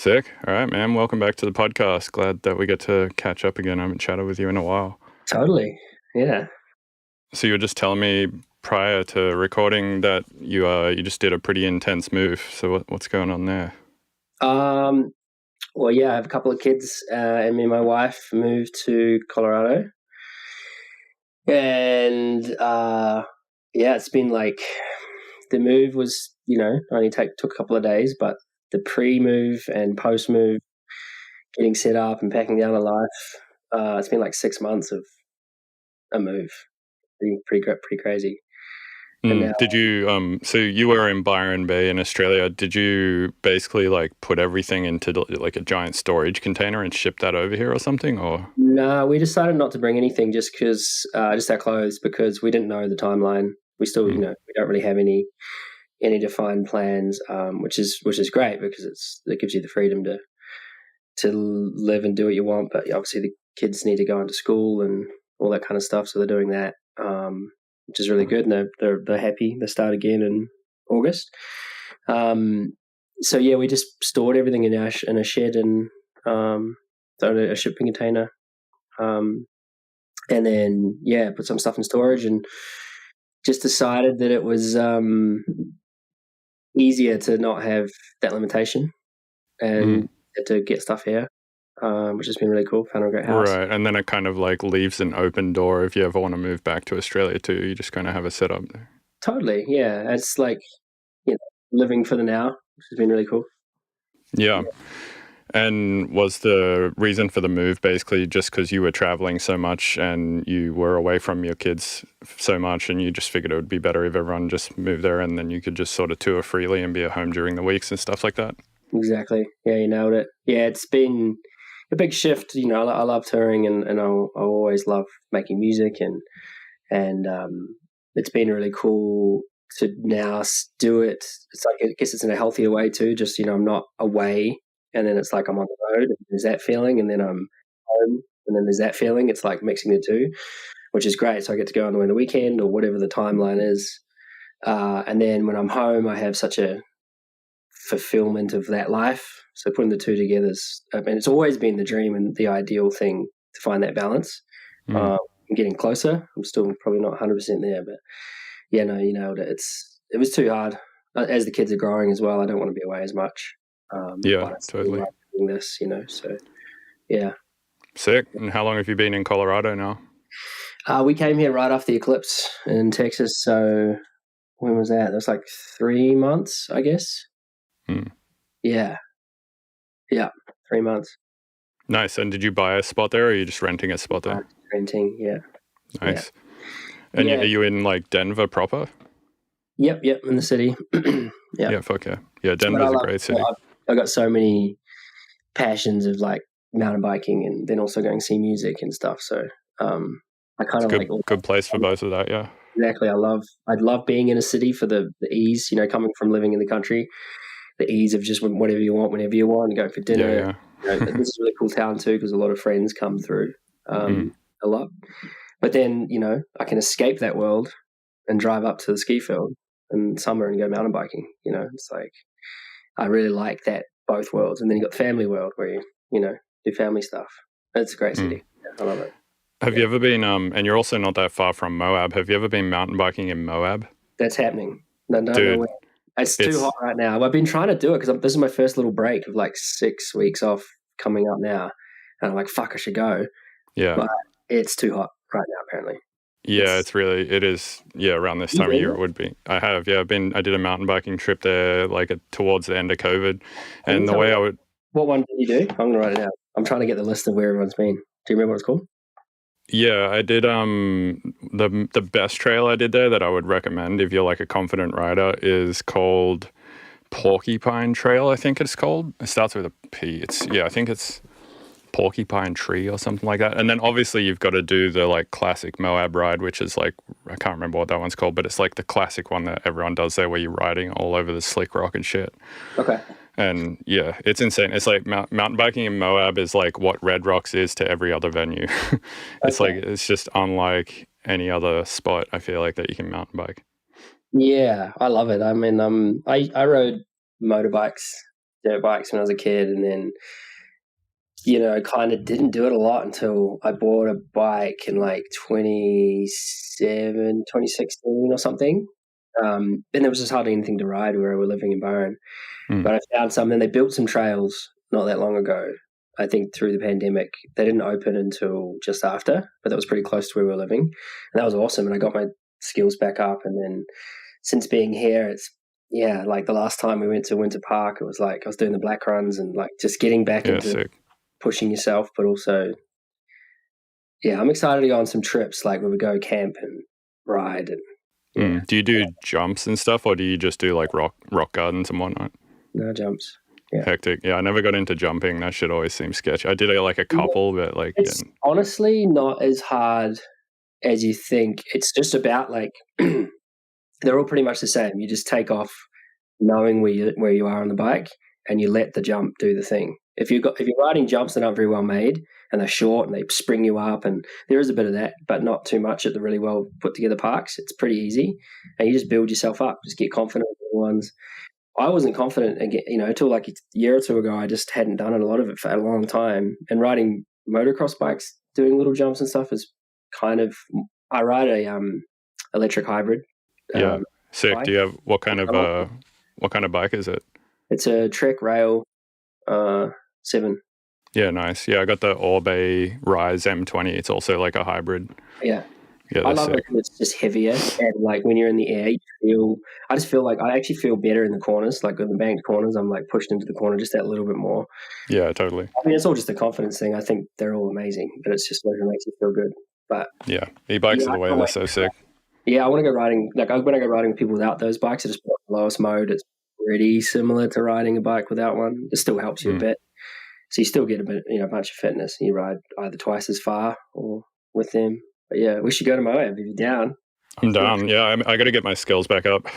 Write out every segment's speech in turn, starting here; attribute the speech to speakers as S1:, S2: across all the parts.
S1: Sick. All right, man. Welcome back to the podcast. Glad that we get to catch up again. I haven't chatted with you in a while.
S2: Totally. Yeah.
S1: So you were just telling me prior to recording that you just did a pretty intense move. So what's going on there?
S2: Well, yeah, I have a couple of kids, and me and my wife moved to Colorado. And it's been like the move was, only took a couple of days, but the pre-move and post-move, getting set up and packing down a life, it's been like 6 months of a move. Pretty crazy.
S1: Now, did you so you were in Byron Bay in Australia? Did you basically like put everything into like a giant storage container and ship that over here or something? Or
S2: no, we decided not to bring anything, just our clothes, because we didn't know the timeline. We still, we don't really have any defined plans, which is great because it gives you the freedom to live and do what you want. But obviously the kids need to go into school and all that kind of stuff, so they're doing that, which is really good, and they're happy. They start again in August. So yeah, we just stored everything in a shed and a shipping container, and then put some stuff in storage, and just decided that it was easier to not have that limitation and to get stuff here, which has been really cool. Found a great house.
S1: Right, and then it kind of like leaves an open door if you ever want to move back to Australia too. You just kind of have a setup there.
S2: Totally, yeah. It's like, living for the now, which has been really cool.
S1: Yeah. And was the reason for the move basically just because you were traveling so much and you were away from your kids so much, and you just figured it would be better if everyone just moved there and then you could just sort of tour freely and be at home during the weeks and stuff like that?
S2: Exactly. Yeah, you nailed it. Yeah, it's been a big shift. I love touring and I always love making music, and it's been really cool to now do it. It's like, I guess it's in a healthier way too. Just, I'm not away. And then it's like I'm on the road, and there's that feeling, and then I'm home, and then there's that feeling. It's like mixing the two, which is great. So I get to go on the weekend or whatever the timeline is. And then when I'm home, I have such a fulfillment of that life. So putting the two together it's always been the dream and the ideal thing to find that balance. I'm getting closer. I'm still probably not 100% there, but yeah, no, you nailed it. It was too hard. As the kids are growing as well, I don't want to be away as much.
S1: Totally.
S2: Doing this, so yeah.
S1: Sick. And how long have you been in Colorado now?
S2: We came here right after the eclipse in Texas. So when was that? It was like 3 months, I guess. Yeah, 3 months.
S1: Nice. And did you buy a spot there, or are you just renting a spot there?
S2: Renting, yeah.
S1: Nice. Yeah. And are you in like Denver proper?
S2: Yep, in the city.
S1: Yeah, fuck yeah. Yeah, Denver's a great city.
S2: I got so many passions of like mountain biking and then also going to see music and stuff. So I kind of like
S1: good place for both of that. Yeah,
S2: exactly. I'd love being in a city for the ease. Coming from living in the country, the ease of just whatever you want, whenever you want, and go for dinner.
S1: Yeah.
S2: This is a really cool town too, because a lot of friends come through a lot. But then I can escape that world and drive up to the ski field in summer and go mountain biking. It's like, I really like that, both worlds. And then you got the family world where you do family stuff. It's a great city. I love it.
S1: Have you ever been, and you're also not that far from Moab, have you ever been mountain biking in Moab?
S2: That's happening. No,
S1: dude,
S2: it's too hot right now. I've been trying to do it because this is my first little break of like 6 weeks off coming up now. And I'm like, fuck, I should go.
S1: Yeah.
S2: But it's too hot right now, apparently.
S1: Yeah, it is. Yeah, around this time of year it would be. I have, yeah. I did a mountain biking trip there towards the end of COVID. And the way I would...
S2: What one did you do? I'm going to write it down. I'm trying to get the list of where everyone's been. Do you remember what it's called?
S1: Yeah, I did the best trail I did there that I would recommend if you're like a confident rider is called Porcupine Trail, I think it's called. It starts with a P. I think it's Porcupine Tree or something like that. And then obviously you've got to do the like classic Moab ride, which is like, I can't remember what that one's called, but it's like the classic one that everyone does there where you're riding all over the slick rock and shit.
S2: Okay.
S1: And yeah, it's insane. It's like mountain biking in Moab is like what Red Rocks is to every other venue. It's like, it's just unlike any other spot, I feel like, that you can mountain bike.
S2: Yeah, I love it. I mean, I rode motorbikes dirt bikes when I was a kid, and then, kind of didn't do it a lot until I bought a bike in like 2016 or something. And there was just hardly anything to ride where we were living in Byron. But I found some, and they built some trails not that long ago. I think through the pandemic. They didn't open until just after, but that was pretty close to where we were living. And that was awesome. And I got my skills back up. And then since being here, it's, like the last time we went to Winter Park, it was like I was doing the black runs and like just getting back into
S1: sick.
S2: Pushing yourself, but also, I'm excited to go on some trips, like where we go camp and ride. And
S1: do you do jumps and stuff, or do you just do like rock gardens and whatnot?
S2: No jumps. Yeah.
S1: Hectic. Yeah, I never got into jumping. That shit always seems sketchy. I did like a couple, but like
S2: it's honestly not as hard as you think. It's just about like they're all pretty much the same. You just take off knowing where you are on the bike, and you let the jump do the thing. If you're riding jumps that aren't very well made and they're short and they spring you up, and there is a bit of that, but not too much at the really well put together parks. It's pretty easy, and you just build yourself up. Just get confident in the ones. I wasn't confident again, until like a year or two ago. I just hadn't done a lot of it for a long time. And riding motocross bikes, doing little jumps and stuff is kind of. I ride a electric hybrid.
S1: Sick.
S2: Bike.
S1: Do you have what kind of bike is it?
S2: It's a Trek Rail 7.
S1: Yeah, nice. Yeah, I got the Opiuo Rise M20. It's also like a hybrid.
S2: Yeah.
S1: Yeah,
S2: I love it because it's just heavier, and like when you're in the air, I just feel like I actually feel better in the corners, like in the banked corners. I'm like pushed into the corner just that little bit more.
S1: Yeah, totally.
S2: I mean, it's all just a confidence thing. I think they're all amazing, but it's just what makes you feel good. But
S1: yeah, e-bikes are the way they're so sick.
S2: Yeah, I want to go riding. Like when I go riding with people without those bikes, I just put on the lowest mode. It's pretty similar to riding a bike without one. It still helps you a bit, so you still get a bit, a bunch of fitness. And you ride either twice as far or with them. But yeah, we should go to Moab if you're down.
S1: I'm down. Yeah, I got to get my skills back up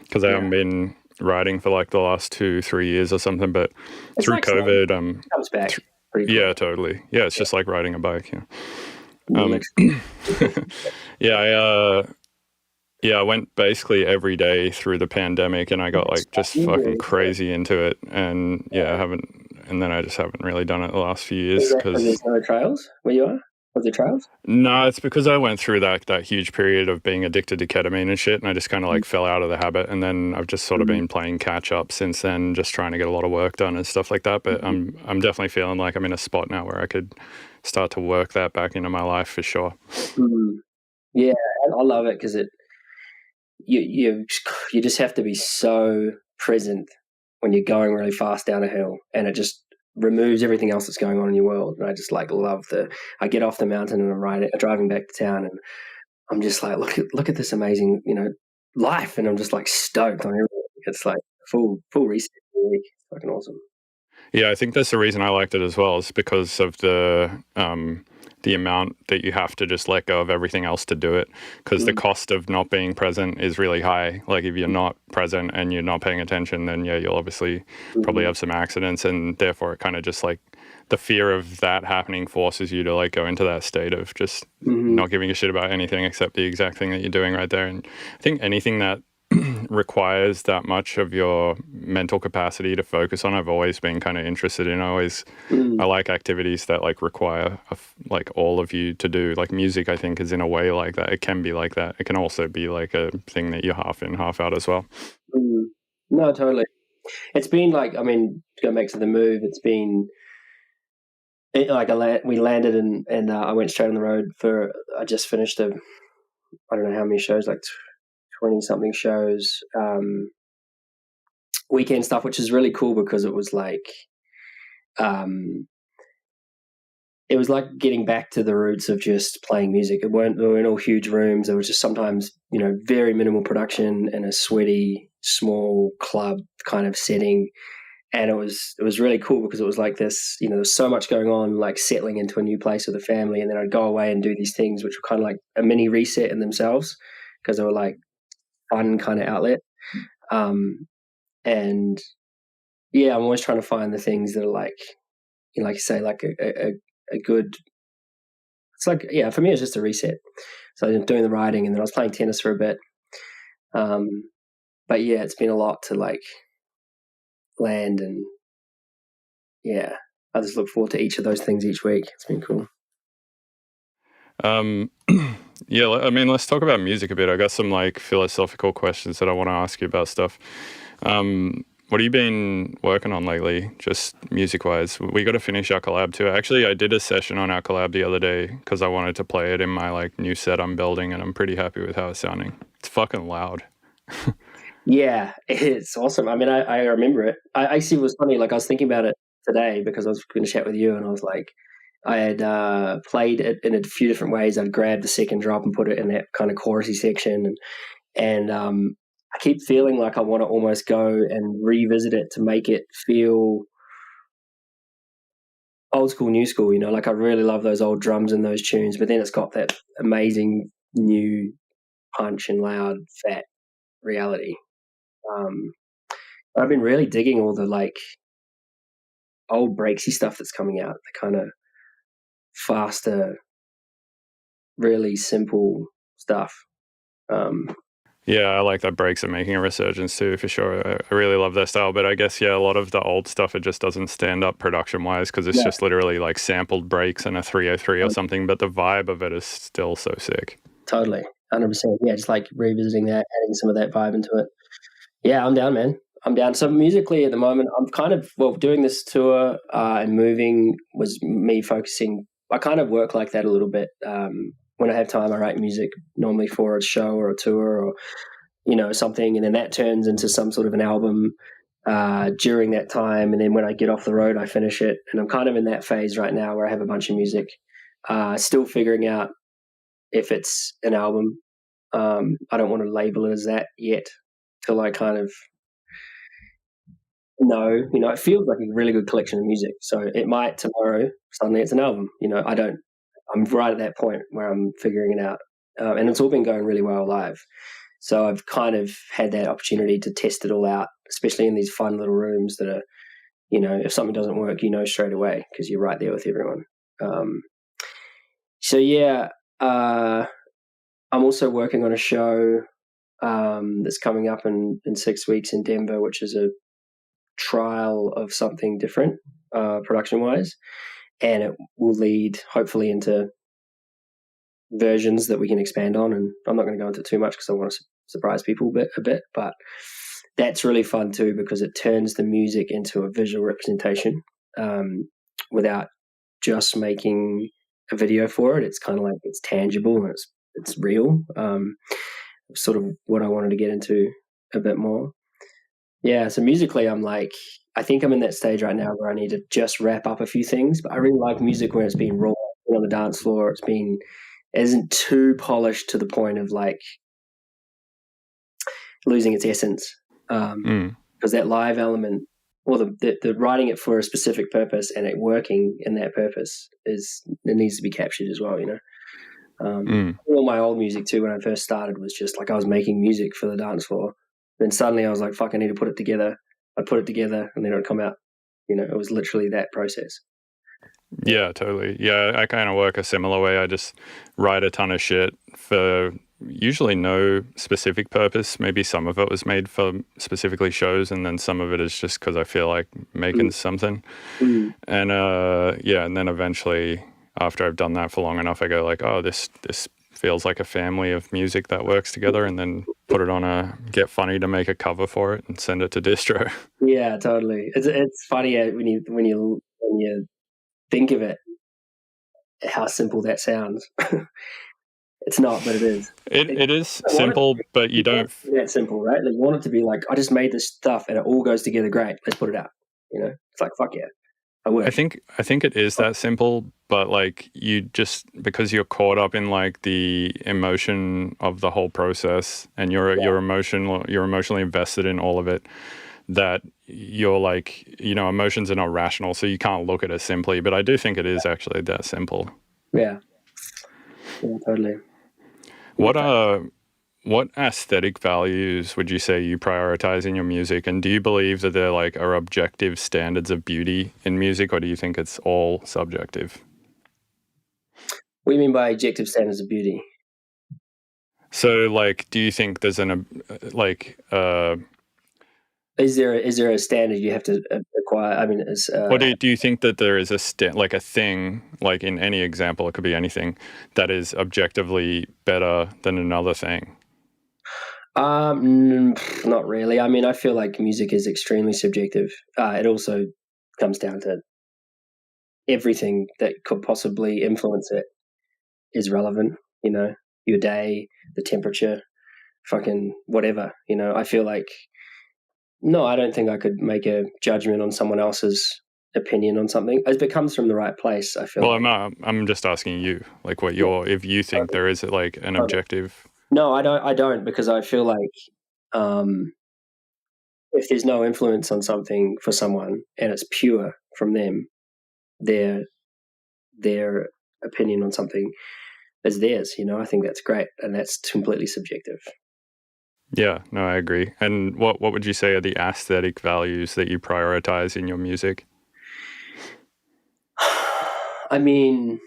S1: because I haven't been riding for like the last 2-3 years or something. But it's through like COVID,
S2: it comes back.
S1: Yeah, totally. Yeah, it's just like riding a bike. I went basically every day through the pandemic, and I got like just fucking crazy into it. And and then I just haven't really done it the last few years because
S2: there's no trails where you are. Was there trails?
S1: No, it's because I went through that huge period of being addicted to ketamine and shit, and I just kind of like fell out of the habit. And then I've just sort of been playing catch up since then, just trying to get a lot of work done and stuff like that. But I'm definitely feeling like I'm in a spot now where I could start to work that back into my life for sure.
S2: Yeah, I love it because you just have to be so present when you're going really fast down a hill, and it just removes everything else that's going on in your world. And I just like love I get off the mountain and I'm driving back to town, and I'm just like, look at this amazing, life. And I'm just like stoked on everything. It's like full reset for the week. It's fucking awesome.
S1: Yeah, I think that's the reason I liked it as well, is because of the amount that you have to just let go of everything else to do it, because the cost of not being present is really high. Like if you're not present and you're not paying attention, then you'll obviously probably have some accidents, and therefore it kind of just like the fear of that happening forces you to like go into that state of just not giving a shit about anything except the exact thing that you're doing right there. And I think anything that requires that much of your mental capacity to focus on, I've always been kind of interested in. I like activities that like require like all of you to do. Like music, I think, is in a way like that. It can be like that. It can also be like a thing that you're half in, half out as well.
S2: No, totally. It's been like, I mean, to go back to the move, it's been like we landed and I went straight on the road I just finished I don't know how many shows, like 20 something shows, weekend stuff, which is really cool because it was like getting back to the roots of just playing music. There weren't all huge rooms. There was just sometimes, very minimal production in a sweaty, small club kind of setting. And it was really cool because it was like this, there was so much going on, like settling into a new place with a family. And then I'd go away and do these things, which were kind of like a mini reset in themselves, because they were like fun kind of outlet. And yeah, I'm always trying to find the things that are like, like you say, like a good, it's like, yeah, for me, it's just a reset. So I was doing the riding, and then I was playing tennis for a bit. But yeah, it's been a lot to like land and yeah, I just look forward to each of those things each week. It's been cool.
S1: Yeah, I mean, let's talk about music a bit. I got some like philosophical questions that I want to ask you about stuff. What have you been working on lately, just music-wise? We got to finish our collab too. Actually, I did a session on our collab the other day because I wanted to play it in my like new set I'm building, and I'm pretty happy with how it's sounding. It's fucking loud.
S2: Yeah, it's awesome. I mean, I remember it. I see it was funny. Like I was thinking about it today because I was going to chat with you, and I was like, I had played it in a few different ways. I'd grabbed the second drop and put it in that kind of chorusy section, and I keep feeling like I want to almost go and revisit it to make it feel old school, new school. You know, like I really love those old drums and those tunes, but then it's got that amazing new punch and loud, fat reality. I've been really digging all the like old breaksy stuff that's coming out, the kind of faster, really simple stuff.
S1: Yeah, I like that breaks are making a resurgence too, for sure. I really love their style, but I guess, yeah, a lot of the old stuff, it just doesn't stand up production-wise because it's just literally like sampled breaks and a 303 or something, but the vibe of it is still so sick.
S2: Totally, 100%. Yeah, just like revisiting that, adding some of that vibe into it. Yeah, I'm down, man. I'm down. So musically at the moment, I'm kind of, doing this tour and moving was me focusing. I kind of work like that a little bit. When I have time, I write music normally for a show or a tour or, something. And then that turns into some sort of an album during that time. And then when I get off the road, I finish it. And I'm kind of in that phase right now where I have a bunch of music, still figuring out if it's an album. I don't want to label it as that yet till I kind of know, it feels like a really good collection of music. So it might tomorrow, suddenly it's an album. I'm right at that point where I'm figuring it out. And it's all been going really well live. So I've kind of had that opportunity to test it all out, especially in these fun little rooms that are, if something doesn't work, straight away because you're right there with everyone. So yeah, I'm also working on a show that's coming up in 6 weeks in Denver, which is a trial of something different production-wise, and it will lead hopefully into versions that we can expand on. And I'm not going to go into too much because I want to surprise people a bit, but that's really fun too because it turns the music into a visual representation without just making a video for it. It's kind of like it's tangible and it's real. Sort of what I wanted to get into a bit more. Yeah, so musically, I think I'm in that stage right now where I need to just wrap up a few things. But I really like music where it's been raw on the dance floor. It isn't too polished to the point of like losing its essence. Because that live element, or the writing it for a specific purpose and it working in that purpose it needs to be captured as well. All my old music too, when I first started, was just like I was making music for the dance floor. Then suddenly I was like, fuck, I need to put it together. I'd put it together and then it would come out. It was literally that process.
S1: Yeah, totally. Yeah, I kind of work a similar way. I just write a ton of shit for usually no specific purpose. Maybe some of it was made for specifically shows, and then some of it is just because I feel like making something. And and then eventually, after I've done that for long enough, I go like, oh, this feels like a family of music that works together, and then put it on Get Funny to make a cover for it and send it to distro.
S2: Yeah, totally. It's funny when you think of it, how simple that sounds. It's not, but it is.
S1: It is simple, but you don't.
S2: That simple, right? Like you want it to be like, I just made this stuff and it all goes together great. Let's put it out. It's like, fuck yeah.
S1: I think it is that simple, but like you just, because you're caught up in like the emotion of the whole process and you're emotionally invested in all of it, that you're like, emotions are not rational, so you can't look at it simply. But I do think it is actually that simple.
S2: Yeah, totally.
S1: What aesthetic values would you say you prioritize in your music? And do you believe that there are objective standards of beauty in music, or do you think it's all subjective?
S2: What do you mean by objective standards of beauty?
S1: So, do you think there's
S2: Is there a standard you have to acquire? I mean,
S1: Or do you think that there is like a thing, like in any example, it could be anything, that is objectively better than another thing?
S2: Not really. I mean, I feel like music is extremely subjective. It also comes down to everything that could possibly influence it is relevant. You know, your day, the temperature, fucking whatever. You know, I feel like no, I don't think I could make a judgment on someone else's opinion on something. If it comes from the right place, I feel
S1: Well,
S2: like.
S1: I'm just asking you, like, what if you think there is like an objective.
S2: No, I don't. I don't because I feel like if there's no influence on something for someone and it's pure from them, their their opinion on something is theirs. You know, I think that's great, and that's completely subjective.
S1: Yeah, no, I agree. And what would you say are the aesthetic values that you prioritize in your music?
S2: I mean,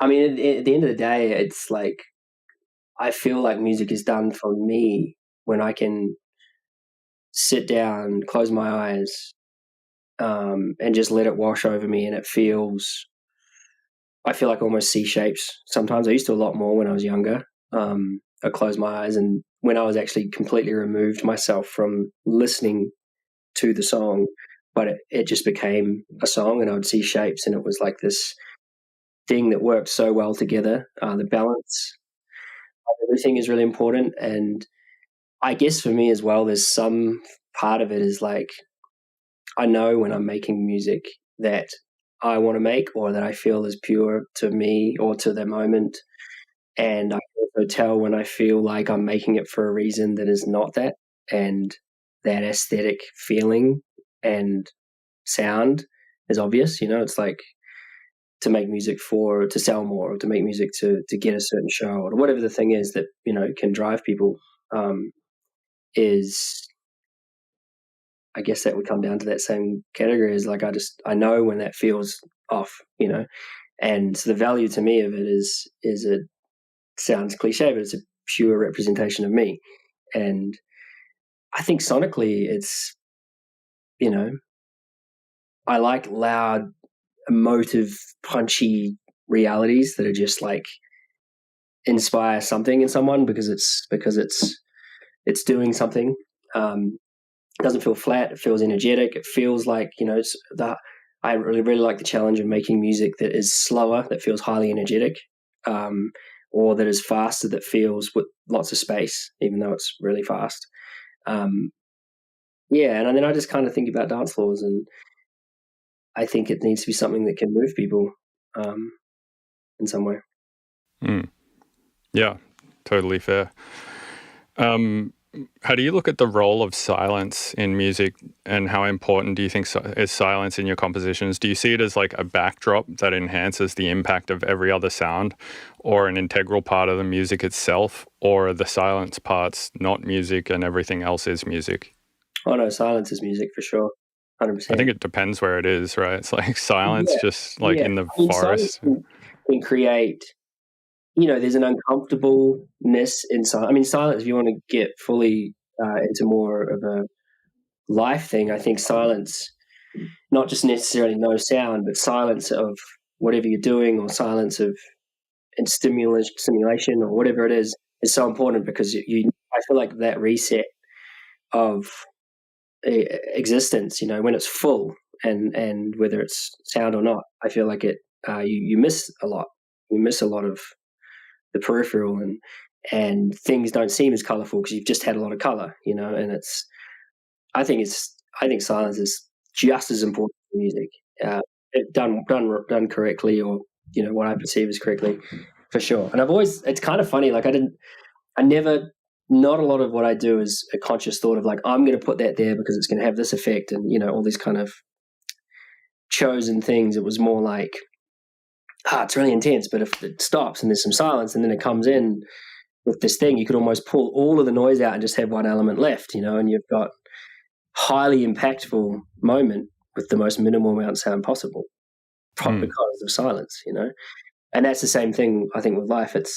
S2: at the end of the day, it's like I feel like music is done for me when I can sit down, close my eyes, and just let it wash over me, and it feels. I feel like I almost see shapes. Sometimes I used to a lot more when I was younger. I close my eyes, and when I was actually completely removed myself from listening to the song, but it just became a song, and I would see shapes, and it was like this thing that worked so well together. The balance of everything is really important, and I guess for me as well, there's some part of it is like I know when I'm making music that I want to make or that I feel is pure to me or to the moment. And I can also tell when I feel like I'm making it for a reason that is not that. And that aesthetic feeling and sound is obvious. You know, it's like to make music to sell more or to make music to get a certain show or whatever the thing is that, you know, can drive people is I guess that would come down to that same category as like I know when that feels off, you know. And so the value to me of it is it sounds cliche, but it's a pure representation of me. And I think sonically it's, you know, I like loud, emotive, punchy realities that are just like inspire something in someone because it's doing something. It doesn't feel flat. It feels energetic. It feels like, you know, I really like the challenge of making music that is slower, that feels highly energetic, or that is faster, that feels with lots of space, even though it's really fast. Yeah, and then I just kind of think about dance floors, and I think it needs to be something that can move people in some way.
S1: Yeah, totally fair. How do you look at the role of silence in music, and how important do you think is silence in your compositions? Do you see it as like a backdrop that enhances the impact of every other sound, or an integral part of the music itself, or are the silence parts not music and everything else is music?
S2: Oh no, silence is music for sure, 100%.
S1: I think it depends where it is, right? It's like silence, just like in the
S2: I mean, silence
S1: forest.
S2: can create. You know, there's an uncomfortableness in silence. I mean, silence. If you want to get fully into more of a life thing, I think silence, not just necessarily no sound, but silence of whatever you're doing, or silence of and stimulation, or whatever it is so important because I feel like that reset of existence, you know, when it's full and whether it's sound or not, I feel like you miss a lot. You miss a lot of the peripheral, and things don't seem as colorful because you've just had a lot of color, you know. And I think silence is just as important to music, done correctly, or you know what I perceive as correctly, for sure. And it's kind of funny, like I never, not a lot of what I do is a conscious thought of like I'm going to put that there because it's going to have this effect, and you know all these kind of chosen things. It was more like, it's really intense, but if it stops and there's some silence and then it comes in with this thing, you could almost pull all of the noise out and just have one element left, you know, and you've got highly impactful moment with the most minimal amount of sound possible because of silence, you know. And that's the same thing I think with life. It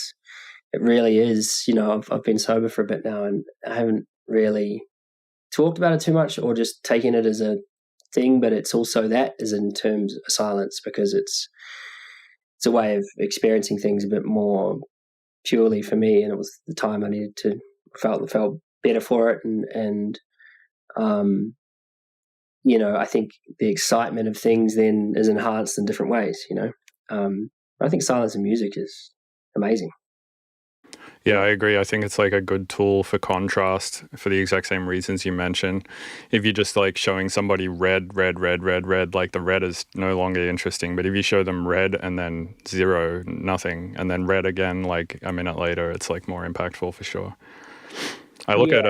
S2: really is, you know, I've been sober for a bit now, and I haven't really talked about it too much or just taken it as a thing, but it's also that is in terms of silence, because it's a way of experiencing things a bit more purely for me, and it was the time I needed to felt better for it, and I think the excitement of things then is enhanced in different ways. I think silence in music is amazing.
S1: Yeah, I agree. I think it's like a good tool for contrast for the exact same reasons you mentioned. If you're just like showing somebody red, like the red is no longer interesting. But if you show them red and then zero, nothing, and then red again, like a minute later, it's like more impactful for sure. I look at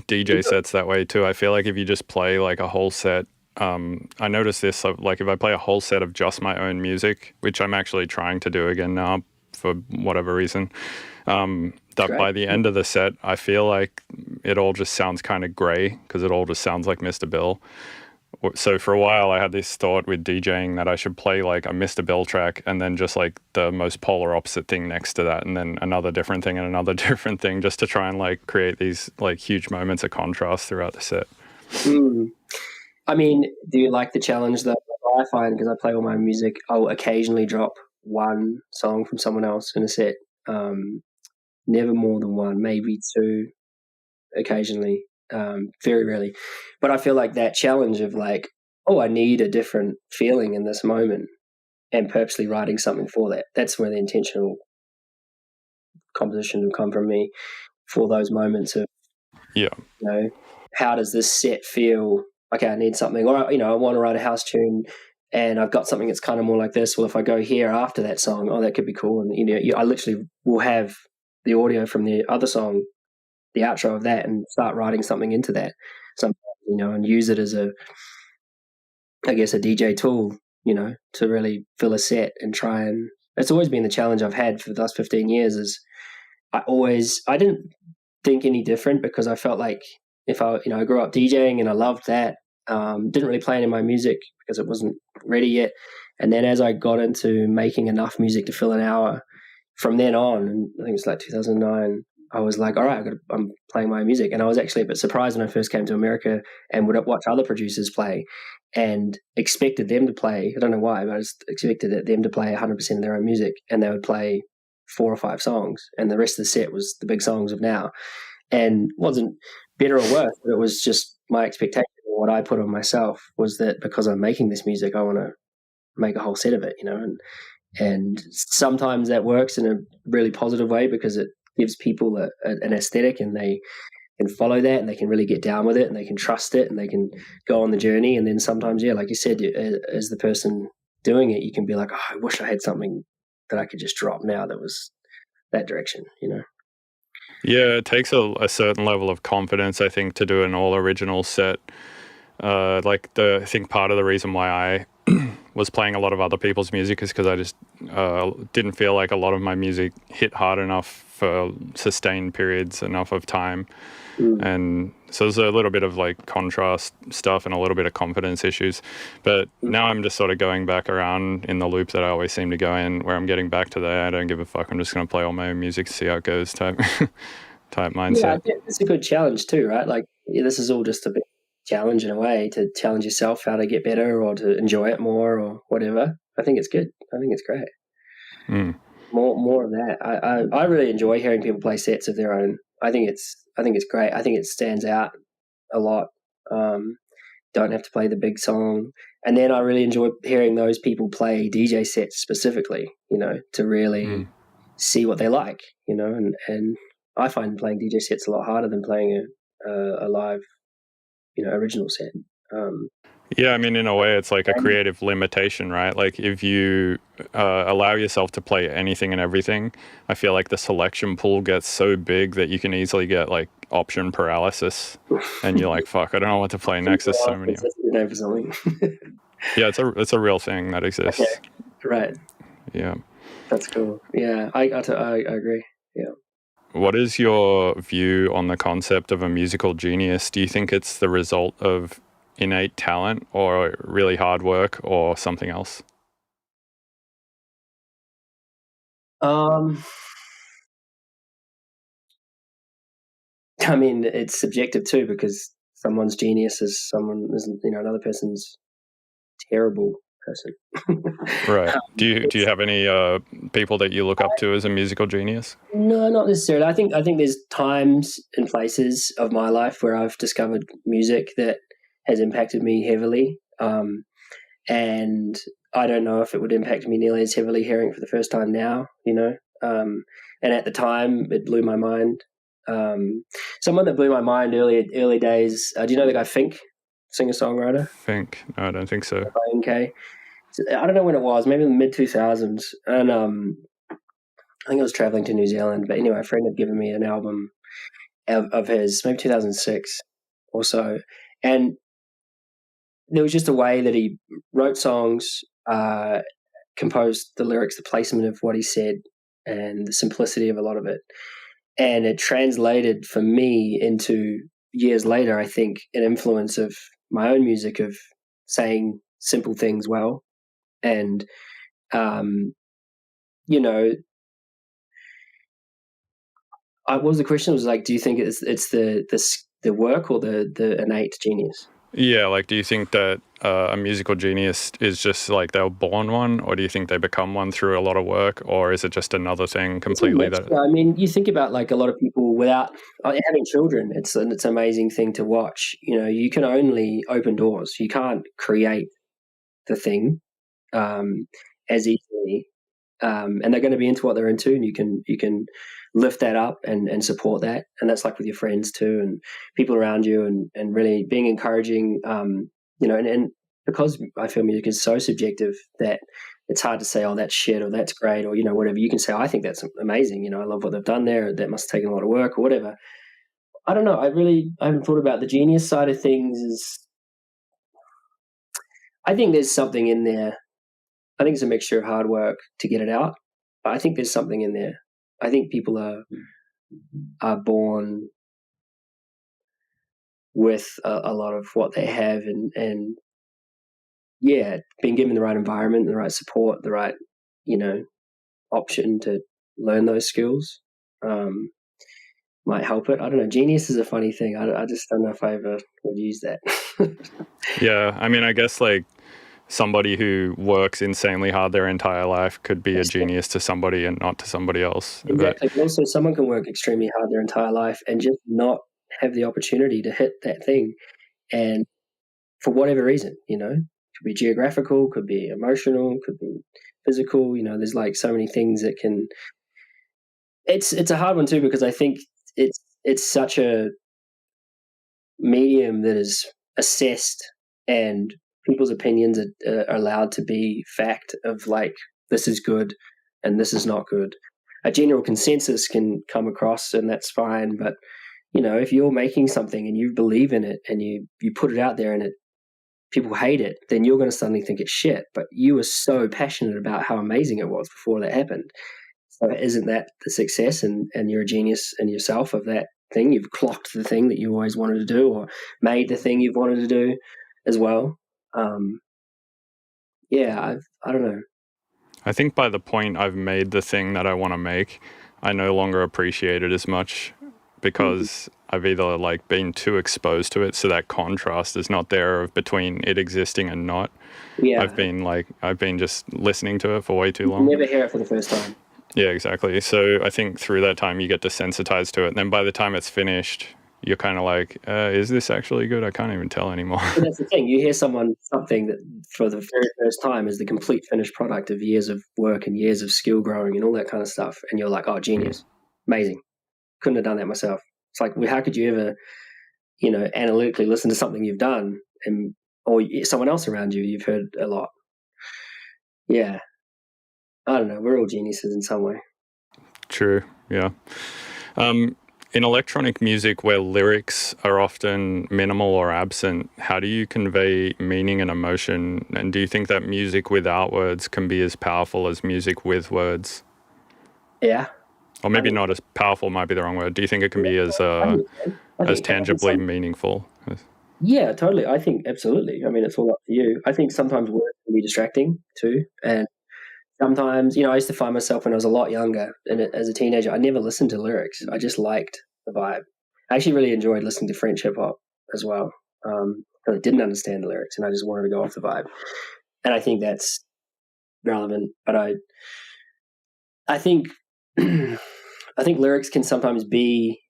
S1: DJ sets that way too. I feel like if you just play like a whole set, I notice this, like if I play a whole set of just my own music, which I'm actually trying to do again now for whatever reason, that by the end of the set, I feel like it all just sounds kind of grey because it all just sounds like Mr. Bill. So for a while, I had this thought with DJing that I should play like a Mr. Bill track and then just like the most polar opposite thing next to that, and then another different thing and another different thing, just to try and like create these like huge moments of contrast throughout the set.
S2: I mean, do you like the challenge that I find, because I play all my music, I'll occasionally drop one song from someone else in a set. Never more than one, maybe two occasionally, very rarely. But I feel like that challenge of like, I need a different feeling in this moment, and purposely writing something for that. That's where the intentional composition will come from me for those moments of, how does this set feel? Okay, I need something. Or, I want to write a house tune and I've got something that's kind of more like this. Well, if I go here after that song, that could be cool. And, I literally will have the audio from the other song, the outro of that, and start writing something into that. Sometimes, and use it as a DJ tool, to really fill a set and try and, it's always been the challenge I've had for the last 15 years is I didn't think any different, because I felt like if I grew up DJing and I loved that, didn't really play any of my music because it wasn't ready yet. And then as I got into making enough music to fill an hour, from then on, and I think it was like 2009, I was like, all right, I'm playing my music. And I was actually a bit surprised when I first came to America and would watch other producers play and expected them to play. I don't know why, but I just expected them to play 100% of their own music, and they would play 4 or 5 songs, and the rest of the set was the big songs of now. And wasn't better or worse, but it was just my expectation. What I put on myself was that because I'm making this music, I want to make a whole set of it, and sometimes that works in a really positive way because it gives people an aesthetic, and they can follow that, and they can really get down with it, and they can trust it, and they can go on the journey. And then sometimes, like you said, as the person doing it, you can be like, I wish I had something that I could just drop now that was that direction,
S1: Yeah, it takes a certain level of confidence, I think, to do an all original set. I think part of the reason why I was playing a lot of other people's music is because I just didn't feel like a lot of my music hit hard enough for sustained periods enough of time. And so there's a little bit of like contrast stuff and a little bit of confidence issues. But now I'm just sort of going back around in the loop that I always seem to go in, where I'm getting back to I don't give a fuck, I'm just going to play all my own music, see how it goes type mindset.
S2: Yeah, it's a good challenge too, right? Like, this is all just a big challenge in a way, to challenge yourself how to get better or to enjoy it more or whatever. I think it's good. I think it's great. More of that. I really enjoy hearing people play sets of their own. I think it's great. I think it stands out a lot. Don't have to play the big song. And then I really enjoy hearing those people play DJ sets specifically, to really see what they like, and I find playing DJ sets a lot harder than playing a live, original set.
S1: Yeah, I mean, in a way, it's like a creative limitation, right? Like if you allow yourself to play anything and everything, I feel like the selection pool gets so big that you can easily get like option paralysis, and you're like, "Fuck, I don't know what to play next." There's so many.
S2: For something.
S1: Yeah, it's a real thing that exists.
S2: Okay. Right.
S1: Yeah.
S2: That's cool. Yeah, I agree. Yeah.
S1: What is your view on the concept of a musical genius? Do you think it's the result of innate talent or really hard work or something else?
S2: I mean, it's subjective too, because someone's genius is another person's terrible person.
S1: Right. Do you have any people that you look up to as a musical genius?
S2: No, not necessarily. I think there's times and places of my life where I've discovered music that has impacted me heavily, and I don't know if it would impact me nearly as heavily hearing it for the first time now. And at the time, it blew my mind. Someone that blew my mind early days. Do you know the guy Fink, singer-songwriter?
S1: Fink? No, I don't think so.
S2: Okay. I don't know when it was, maybe in the mid-2000s. And I think I was traveling to New Zealand. But anyway, a friend had given me an album of his, maybe 2006 or so. And there was just a way that he wrote songs, composed the lyrics, the placement of what he said, and the simplicity of a lot of it. And it translated for me into, years later, I think, an influence of my own music of saying simple things well. And, what was the question? It was like, do you think it's the work or the innate genius?
S1: Yeah, like, do you think that a musical genius is just like they were born one, or do you think they become one through a lot of work, or is it just another thing completely?
S2: I mean, you think about like a lot of people without having children. It's an amazing thing to watch. You can only open doors. You can't create the thing as easily, and they're going to be into what they're into, and you can lift that up and support that, and that's like with your friends too, and people around you, and really being encouraging. And because I feel music is so subjective that it's hard to say, oh, that's shit, or that's great, or whatever. You can say, oh, I think that's amazing. I love what they've done there. That must have taken a lot of work, or whatever. I don't know. I haven't thought about the genius side of things. I think there's something in there. I think it's a mixture of hard work to get it out, but I think there's something in there. I think people are born with a lot of what they have, and being given the right environment, the right support, the right option to learn those skills might help it. I don't know. Genius is a funny thing. I just don't know if I ever would use that.
S1: Yeah, I mean, I guess like somebody who works insanely hard their entire life could be a genius to somebody and not to somebody else.
S2: Exactly. But also, someone can work extremely hard their entire life and just not have the opportunity to hit that thing, and for whatever reason, could be geographical, could be emotional, could be physical. There's like so many things that can. It's a hard one too, because I think it's such a medium that is assessed, and people's opinions are allowed to be fact of like, this is good and this is not good. A general consensus can come across, and that's fine. But, if you're making something and you believe in it and you put it out there and people hate it, then you're going to suddenly think it's shit. But you were so passionate about how amazing it was before that happened. So isn't that the success? And you're a genius in yourself of that thing. You've clocked the thing that you always wanted to do, or made the thing you've wanted to do as well. I don't know.
S1: I think by the point I've made the thing that I want to make, I no longer appreciate it as much, because I've either like been too exposed to it, so that contrast is not there between it existing and not. Yeah. I've been just listening to it for way too long.
S2: You never hear it for the first time.
S1: Yeah, exactly. So I think through that time you get desensitized to it, and then by the time it's finished, you're kind of like, is this actually good? I can't even tell anymore.
S2: But that's the thing. You hear something that for the very first time is the complete finished product of years of work and years of skill growing and all that kind of stuff. And you're like, oh, genius. Amazing. Couldn't have done that myself. It's like, how could you ever, analytically listen to something you've done or someone else around you've heard a lot. Yeah. I don't know. We're all geniuses in some way.
S1: True. Yeah. In electronic music, where lyrics are often minimal or absent, how do you convey meaning and emotion? And do you think that music without words can be as powerful as music with words?
S2: Yeah.
S1: Or maybe not as powerful might be the wrong word. Do you think it can be as tangibly meaningful?
S2: Yeah, totally. I think absolutely. I mean, it's all up to you. I think sometimes words can be distracting too. And sometimes, I used to find myself when I was a lot younger and as a teenager, I never listened to lyrics. I just liked the vibe. I actually really enjoyed listening to French hip hop as well. But I didn't understand the lyrics, and I just wanted to go off the vibe. And I think that's relevant. But I think I think lyrics can sometimes be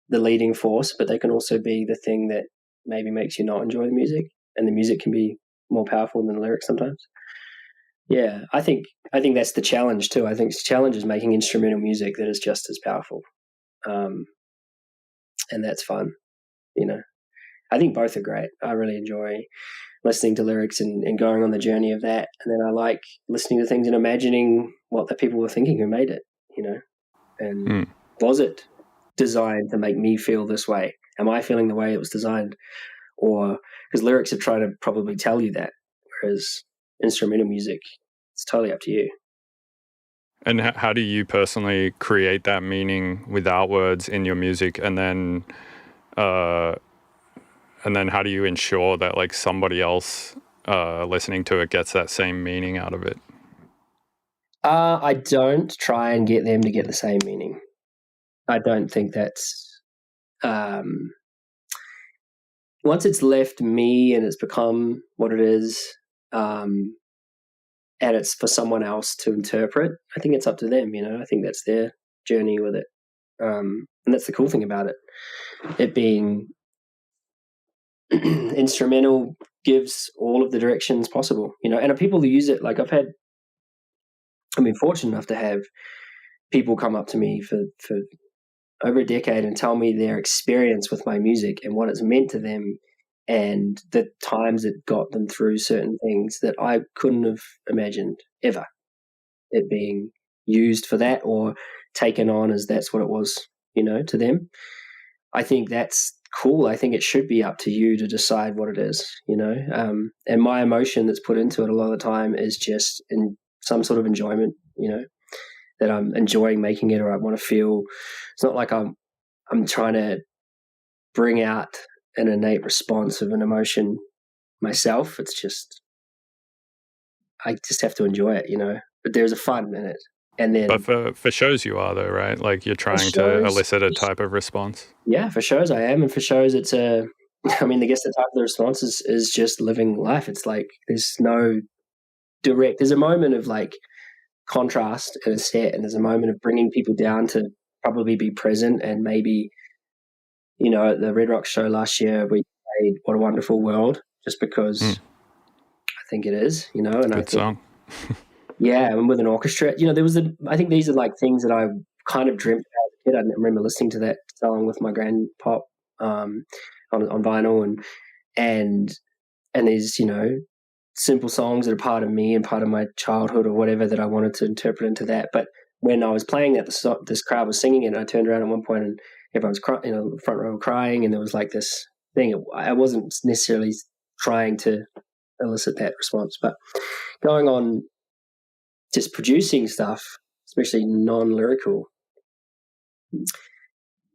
S2: the leading force, but they can also be the thing that maybe makes you not enjoy the music, and the music can be more powerful than the lyrics sometimes. Yeah, I think that's the challenge too. I think the challenge is making instrumental music that is just as powerful, and that's fun. I think both are great. I really enjoy listening to lyrics and going on the journey of that, and then I like listening to things and imagining what the people were thinking who made it. And was it designed to make me feel this way? Am I feeling the way it was designed? Or because lyrics are trying to probably tell you that, whereas instrumental music, it's totally up to you.
S1: And how do you personally create that meaning without words in your music, and then how do you ensure that like somebody else listening to it gets that same meaning out of it?
S2: I don't try and get them to get the same meaning. I don't think that's once it's left me and it's become what it is, and it's for someone else to interpret, I think it's up to them. I think that's their journey with it, and that's the cool thing about it. It being instrumental gives all of the directions possible, and people who use it, like I've been fortunate enough to have people come up to me for over a decade and tell me their experience with my music and what it's meant to them and the times it got them through certain things that I couldn't have imagined ever it being used for that or taken on as that's what it was, to them. I think that's cool. I think it should be up to you to decide what it is, and my emotion that's put into it a lot of the time is just in some sort of enjoyment, that I'm enjoying making it, or I want to feel. It's not like I'm trying to bring out an innate response of an emotion myself. It's just I just have to enjoy it, But there's a fun in it, and then.
S1: But for shows you are though, right? Like you're trying to elicit a type of response.
S2: Yeah, for shows I am, and for shows it's I guess the type of the response is just living life. It's like there's no direct. There's a moment of like contrast in a set, and there's a moment of bringing people down to probably be present, and maybe at the Red Rocks show last year we played What a Wonderful World just because I think it is, and
S1: Good
S2: I think
S1: song.
S2: yeah, and with an orchestra, there was I think these are like things that I kind of dreamt about as a kid. I remember listening to that song with my grandpop on vinyl, and these simple songs that are part of me and part of my childhood or whatever that I wanted to interpret into that. But when I was playing that, this crowd was singing it, and I turned around at one point and everyone was front row crying, and there was like this thing. I wasn't necessarily trying to elicit that response, but going on just producing stuff, especially non-lyrical,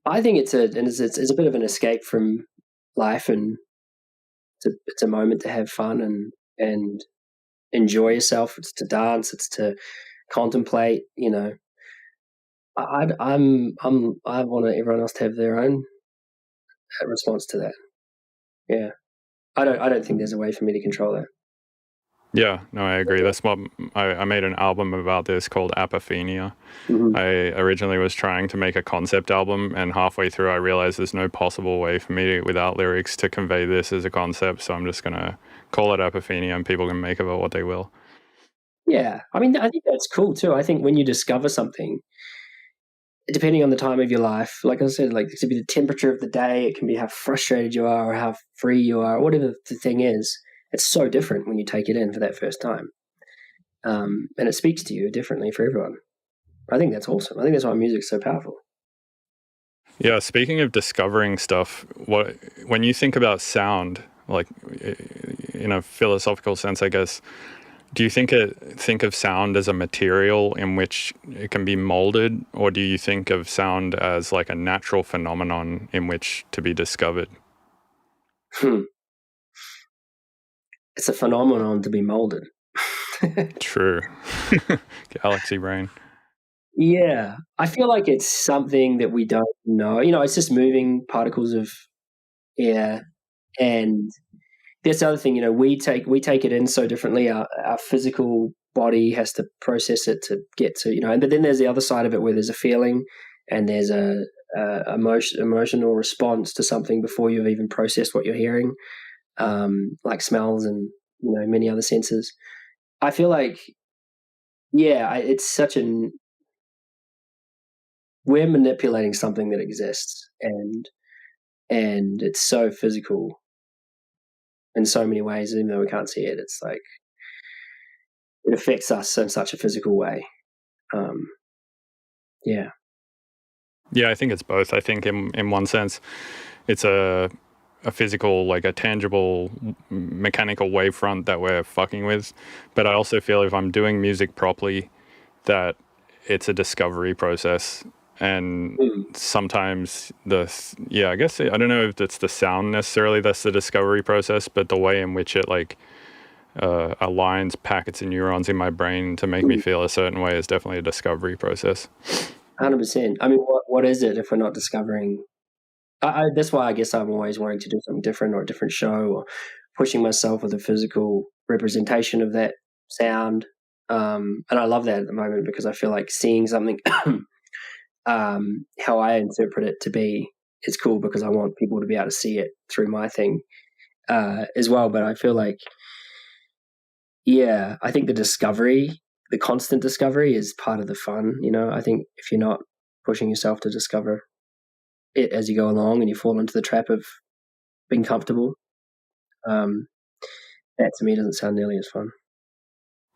S2: I think it's a bit of an escape from life, and it's a moment to have fun and enjoy yourself. It's to dance. It's to contemplate. I want everyone else to have their own response to that. Yeah, I don't think there's a way for me to control that.
S1: Yeah, no, I agree. That's what I made an album about this called Apophenia.
S2: Mm-hmm.
S1: I originally was trying to make a concept album, and halfway through I realized there's no possible way for me without lyrics to convey this as a concept, so I'm just going to call it Apophenia and people can make of it what they will.
S2: Yeah, I think that's cool too. I think when you discover something, depending on the time of your life, like I said, like it could be the temperature of the day, it can be how frustrated you are or how free you are, or whatever the thing is. It's so different when you take it in for that first time. And it speaks to you differently for everyone. I think that's awesome. I think that's why music's so powerful.
S1: Yeah, speaking of discovering stuff, when you think about sound, like in a philosophical sense, I guess, do you think of sound as a material in which it can be molded, or do you think of sound as like a natural phenomenon in which to be discovered?
S2: It's a phenomenon to be molded.
S1: True. Galaxy brain.
S2: Yeah, I feel like it's something that we don't know. It's just moving particles of air And that's the other thing, we take it in so differently. Our physical body has to process it to get to, but then there's the other side of it where there's a feeling and there's a emotional response to something before you've even processed what you're hearing, like smells and many other senses. I feel like, it's such we're manipulating something that exists, and it's so physical in so many ways. Even though we can't see it, it's like it affects us in such a physical way. Yeah,
S1: I think it's both. I think in one sense it's a physical, like a tangible mechanical wavefront that we're fucking with, but I also feel if I'm doing music properly that it's a discovery process. And sometimes I guess I don't know if it's the sound necessarily that's the discovery process, but the way in which it like aligns packets and neurons in my brain to make me feel a certain way is definitely a discovery process.
S2: 100%. I mean, what is it if we're not discovering? That's why I guess I'm always wanting to do something different, or a different show, or pushing myself with a physical representation of that sound. And I love that at the moment because I feel like seeing something how I interpret it to be is cool because I want people to be able to see it through my thing as well. But I feel like, I think the constant discovery is part of the fun. I think if you're not pushing yourself to discover it as you go along and you fall into the trap of being comfortable, that to me doesn't sound nearly as fun.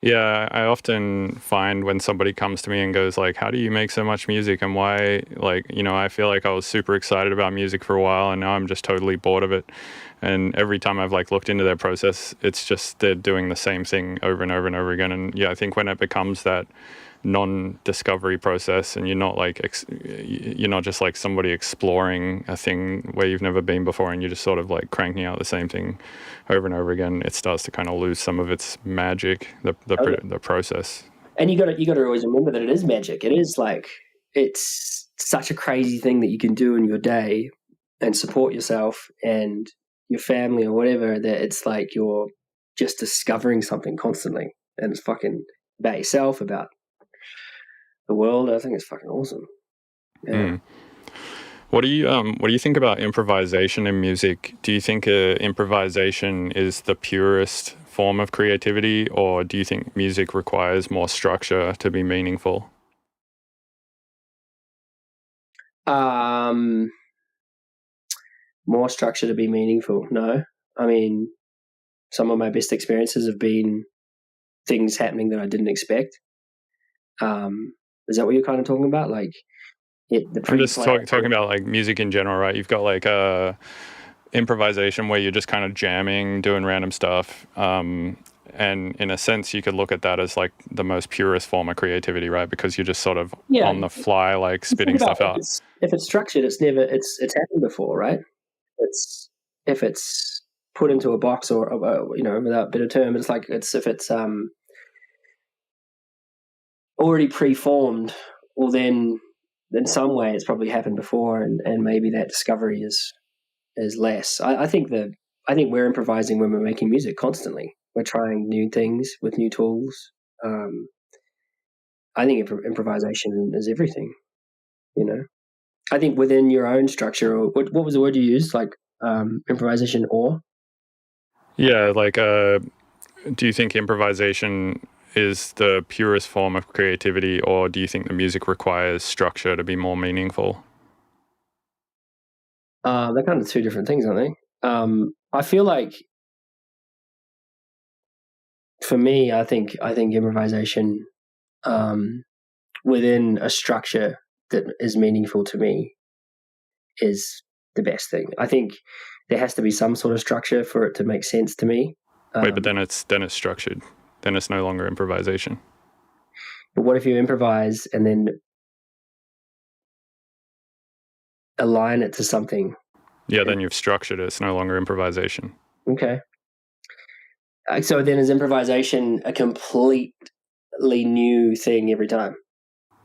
S1: Yeah, I often find when somebody comes to me and goes like, how do you make so much music and why, like, I feel like I was super excited about music for a while and now I'm just totally bored of it. And every time I've like looked into their process, it's just they're doing the same thing over and over and over again. And I think when it becomes that non-discovery process and you're not like you're not just like somebody exploring a thing where you've never been before and you're just sort of like cranking out the same thing over and over again, it starts to kind of lose some of its magic, the process.
S2: And you got to always remember that it is magic. It is like, it's such a crazy thing that you can do in your day and support yourself and your family or whatever, that it's like you're just discovering something constantly, and it's fucking about yourself, about the world. I think it's fucking awesome. Yeah.
S1: What do you think about improvisation in music? Do you think improvisation is the purest form of creativity, or do you think music requires more structure to be meaningful?
S2: More structure to be meaningful? No. I mean, some of my best experiences have been things happening that I didn't expect. Is that what you're kind of talking about? Like,
S1: I'm just talking about like music in general, right? You've got like improvisation where you're just kind of jamming, doing random stuff. And in a sense, you could look at that as like the most purest form of creativity, right? Because you're just sort of on the fly, like spitting stuff out.
S2: If it's structured, it's happened before, right? If it's put into a box or without a better term, it's like if it's already preformed, well then in some way it's probably happened before, and maybe that discovery is less. I think we're improvising when we're making music constantly. We're trying new things with new tools. I think improvisation is everything. I think within your own structure, or what was the word you used? Like improvisation, or
S1: like do you think improvisation is the purest form of creativity, or do you think the music requires structure to be more meaningful?
S2: They're kind of two different things, aren't they? I feel like, for me, I think improvisation within a structure that is meaningful to me is the best thing. I think there has to be some sort of structure for it to make sense to me.
S1: Wait, but then it's structured. Then it's no longer improvisation.
S2: But what if you improvise and then align it to something?
S1: Yeah, then you've structured it. It's no longer improvisation.
S2: Okay. So then is improvisation a completely new thing every time?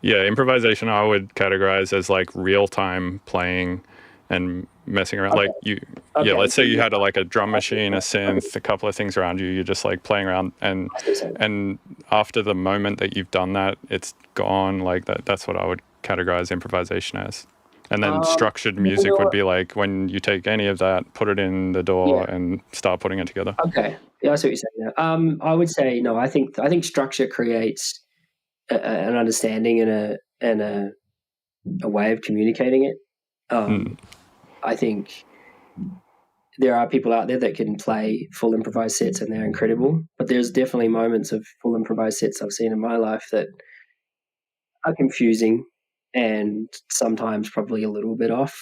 S1: Yeah, improvisation I would categorize as like real-time playing and messing around.
S2: Okay.
S1: Like you,
S2: Okay.
S1: let's say you had a drum machine, a synth, a couple of things around you. You're just like playing around, and after the moment that you've done that, it's gone. Like that's what I would categorize improvisation as. And then structured music would be like when you take any of that, put it in the DAW, and start putting it together.
S2: Okay. Yeah, I see what you're saying. I would say no. I think structure creates an understanding and a way of communicating it. I think there are people out there that can play full improvised sets and they're incredible, but there's definitely moments of full improvised sets I've seen in my life that are confusing and sometimes probably a little bit off.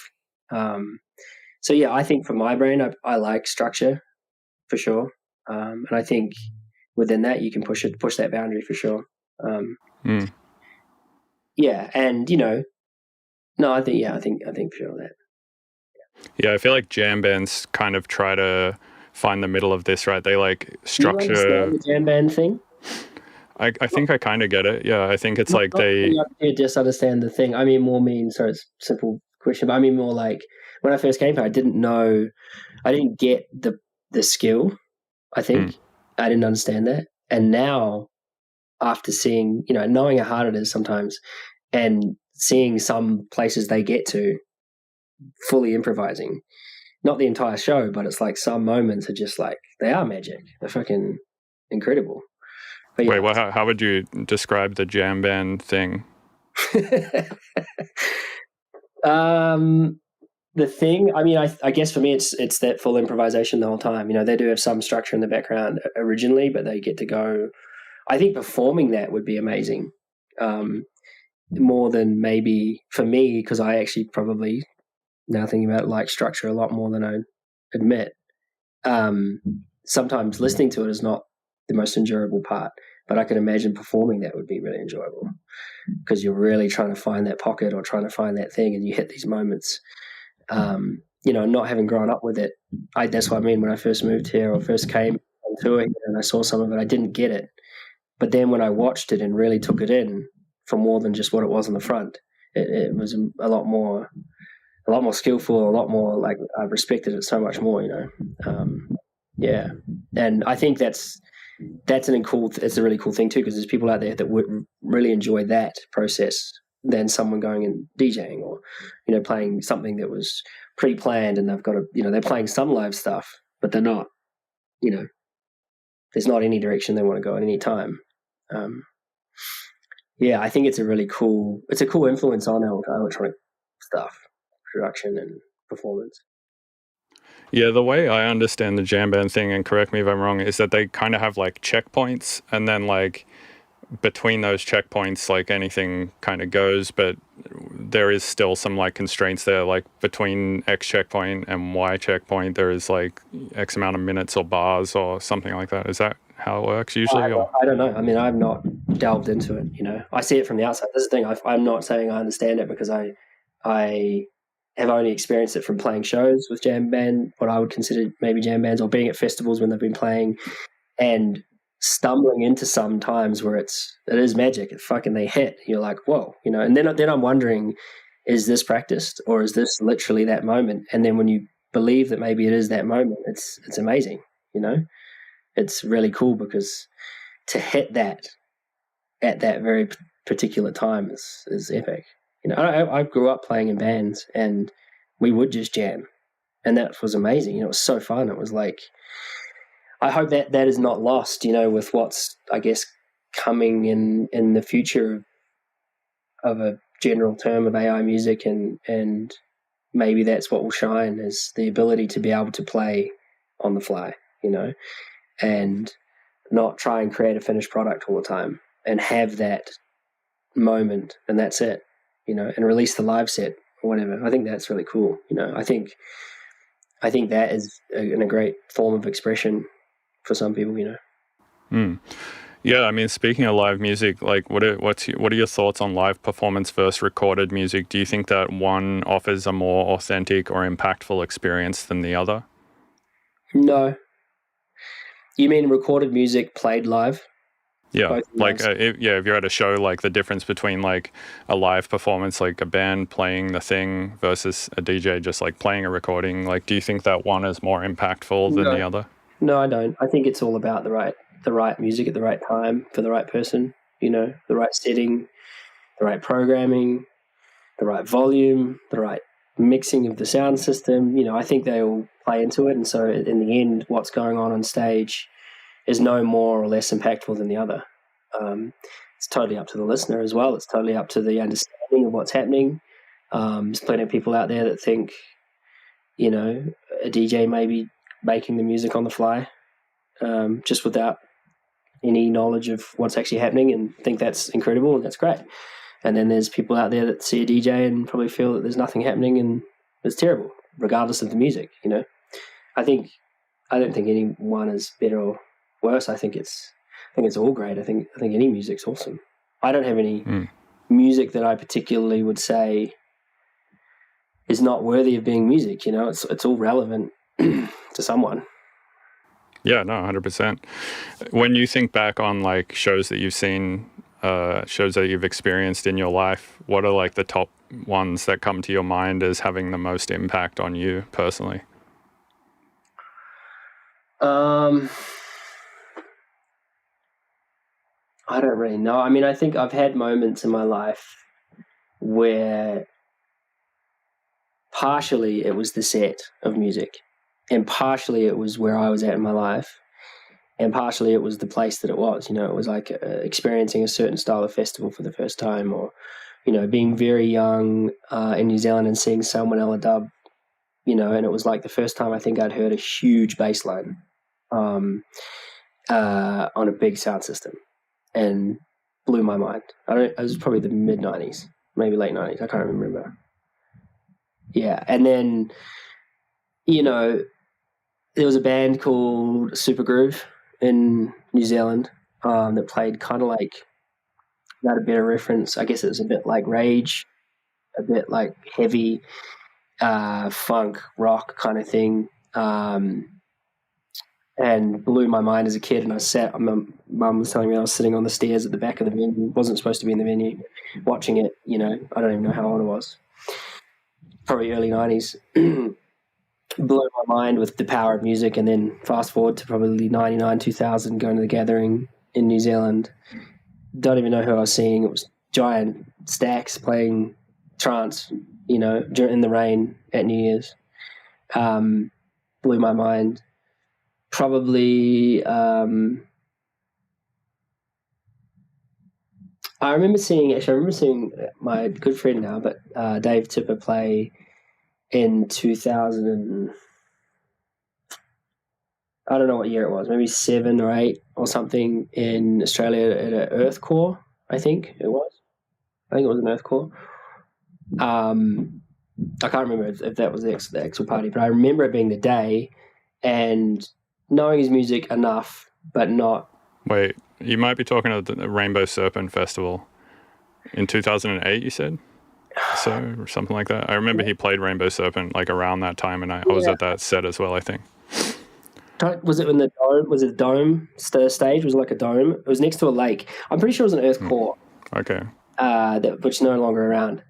S2: So yeah, I think for my brain, I like structure for sure, and I think within that you can push that boundary for sure. Yeah, and no, I think for sure that.
S1: Yeah, I feel like jam bands kind of try to find the middle of this, right? They like structure.
S2: Do you understand the jam band thing?
S1: I think I kind of get it. Yeah, I think it's like they
S2: just understand the thing. I mean, sorry, it's a simple question, but I mean more like when I first came here, I didn't get the skill. I think I didn't understand that, and now after seeing, knowing how hard it is sometimes, and seeing some places they get to fully improvising, not the entire show, but it's like some moments are just like they are magic. They're fucking incredible. But yeah.
S1: Wait, how would you describe the jam band thing?
S2: The thing, I mean, I guess for me, it's that full improvisation the whole time. They do have some structure in the background originally, but they get to go. I think performing that would be amazing, more than maybe for me, because I actually probably, now thinking about it, like structure a lot more than I admit. Sometimes listening to it is not the most enjoyable part, but I can imagine performing that would be really enjoyable because you're really trying to find that pocket or trying to find that thing, and you hit these moments. Not having grown up with it, that's what I mean when I first moved here or first came on tour here and I saw some of it, I didn't get it. But then when I watched it and really took it in for more than just what it was on the front, it was a lot more skillful, a lot more like I respected it so much more, yeah. And I think it's a really cool thing too, because there's people out there that would really enjoy that process than someone going and DJing or, playing something that was pre-planned and they've got they're playing some live stuff, but they're not, there's not any direction they want to go at any time. Yeah, I think it's a cool influence on electronic stuff, production and performance.
S1: Yeah, the way I understand the jam band thing, and correct me if I'm wrong, is that they kind of have like checkpoints, and then like between those checkpoints, like anything kind of goes, but there is still some like constraints there, like between X checkpoint and Y checkpoint, there is like X amount of minutes or bars or something like that. Is that how it works usually?
S2: I don't know. I mean, I've not delved into it, I see it from the outside. This is the thing. I'm not saying I understand it because I have only experienced it from playing shows with jam band, what I would consider maybe jam bands, or being at festivals when they've been playing and stumbling into some times where it is magic. They hit. You're like, whoa, and then I'm wondering, is this practiced or is this literally that moment? And then when you believe that maybe it is that moment, it's amazing, It's really cool because to hit that at that very particular time is epic. I grew up playing in bands and we would just jam, and that was amazing. It was so fun. It was like, I hope that is not lost, with what's, I guess, coming in the future of a general term of AI music, and maybe that's what will shine, is the ability to be able to play on the fly, and not try and create a finished product all the time and have that moment and that's it, and release the live set or whatever. I think that's really cool. I think that is a great form of expression for some people,
S1: Yeah, I mean, speaking of live music, like what are your thoughts on live performance versus recorded music? Do you think that one offers a more authentic or impactful experience than the other?
S2: No. You mean recorded music played live?
S1: Yeah,
S2: both of
S1: like
S2: those.
S1: if you're at a show, like the difference between like a live performance, like a band playing the thing versus a DJ just like playing a recording, like do you think that one is more impactful than the
S2: No,
S1: other?
S2: no, I don't. I think it's all about the right music at the right time for the right person. The right setting, the right programming, the right volume, the right mixing of the sound system. I think they all play into it, and so in the end, what's going on stage is no more or less impactful than the other. It's totally up to the listener as well. It's totally up to the understanding of what's happening. There's plenty of people out there that think, a DJ may be making the music on the fly, just without any knowledge of what's actually happening, and think that's incredible and that's great. And then there's people out there that see a DJ and probably feel that there's nothing happening and it's terrible, regardless of the music. I don't think any one is better or worse. I think it's all great. I think any music's awesome. I don't have any music that I particularly would say is not worthy of being music. It's all relevant to someone.
S1: Yeah, no, 100%. When you think back on like shows that you've seen, shows that you've experienced in your life, what are like the top ones that come to your mind as having the most impact on you personally?
S2: I don't really know. I mean, I think I've had moments in my life where partially it was the set of music, and partially it was where I was at in my life, and partially it was the place that it was. It was like experiencing a certain style of festival for the first time, or being very young in New Zealand and seeing Salmonella Dub, and it was like the first time I think I'd heard a huge bass line on a big sound system, and blew my mind. It was probably the mid 90s, maybe late 90s. I can't remember. Yeah, and then there was a band called Super Groove in New Zealand that played kind of like, not a better reference, I guess it was a bit like Rage, a bit like heavy funk rock kind of thing, and blew my mind as a kid. And my mum was telling me I was sitting on the stairs at the back of the venue, wasn't supposed to be in the venue, watching it. I don't even know how old I was, probably early 90s. Blew my mind with the power of music. And then fast forward to probably 99, 2000, going to the Gathering in New Zealand. Don't even know who I was seeing. It was giant stacks playing trance, in the rain at New Year's. Blew my mind. Probably, I remember seeing my good friend now, but Dave Tipper play in 2000. I don't know what year it was, maybe 7 or 8 or something, in Australia at an Earth Core. I think it was an Earth Core. I can't remember if that was the actual party, but I remember it being the day and knowing his music enough, but not.
S1: Wait, you might be talking about the Rainbow Serpent Festival in 2008, you said? So, or something like that. I remember he played Rainbow Serpent like around that time, and I was at that set as well, I think.
S2: Was it in the dome? Was it the dome stage? Was it like a dome? It was next to a lake. I'm pretty sure it was an Earth Core.
S1: Okay.
S2: Which is no longer around.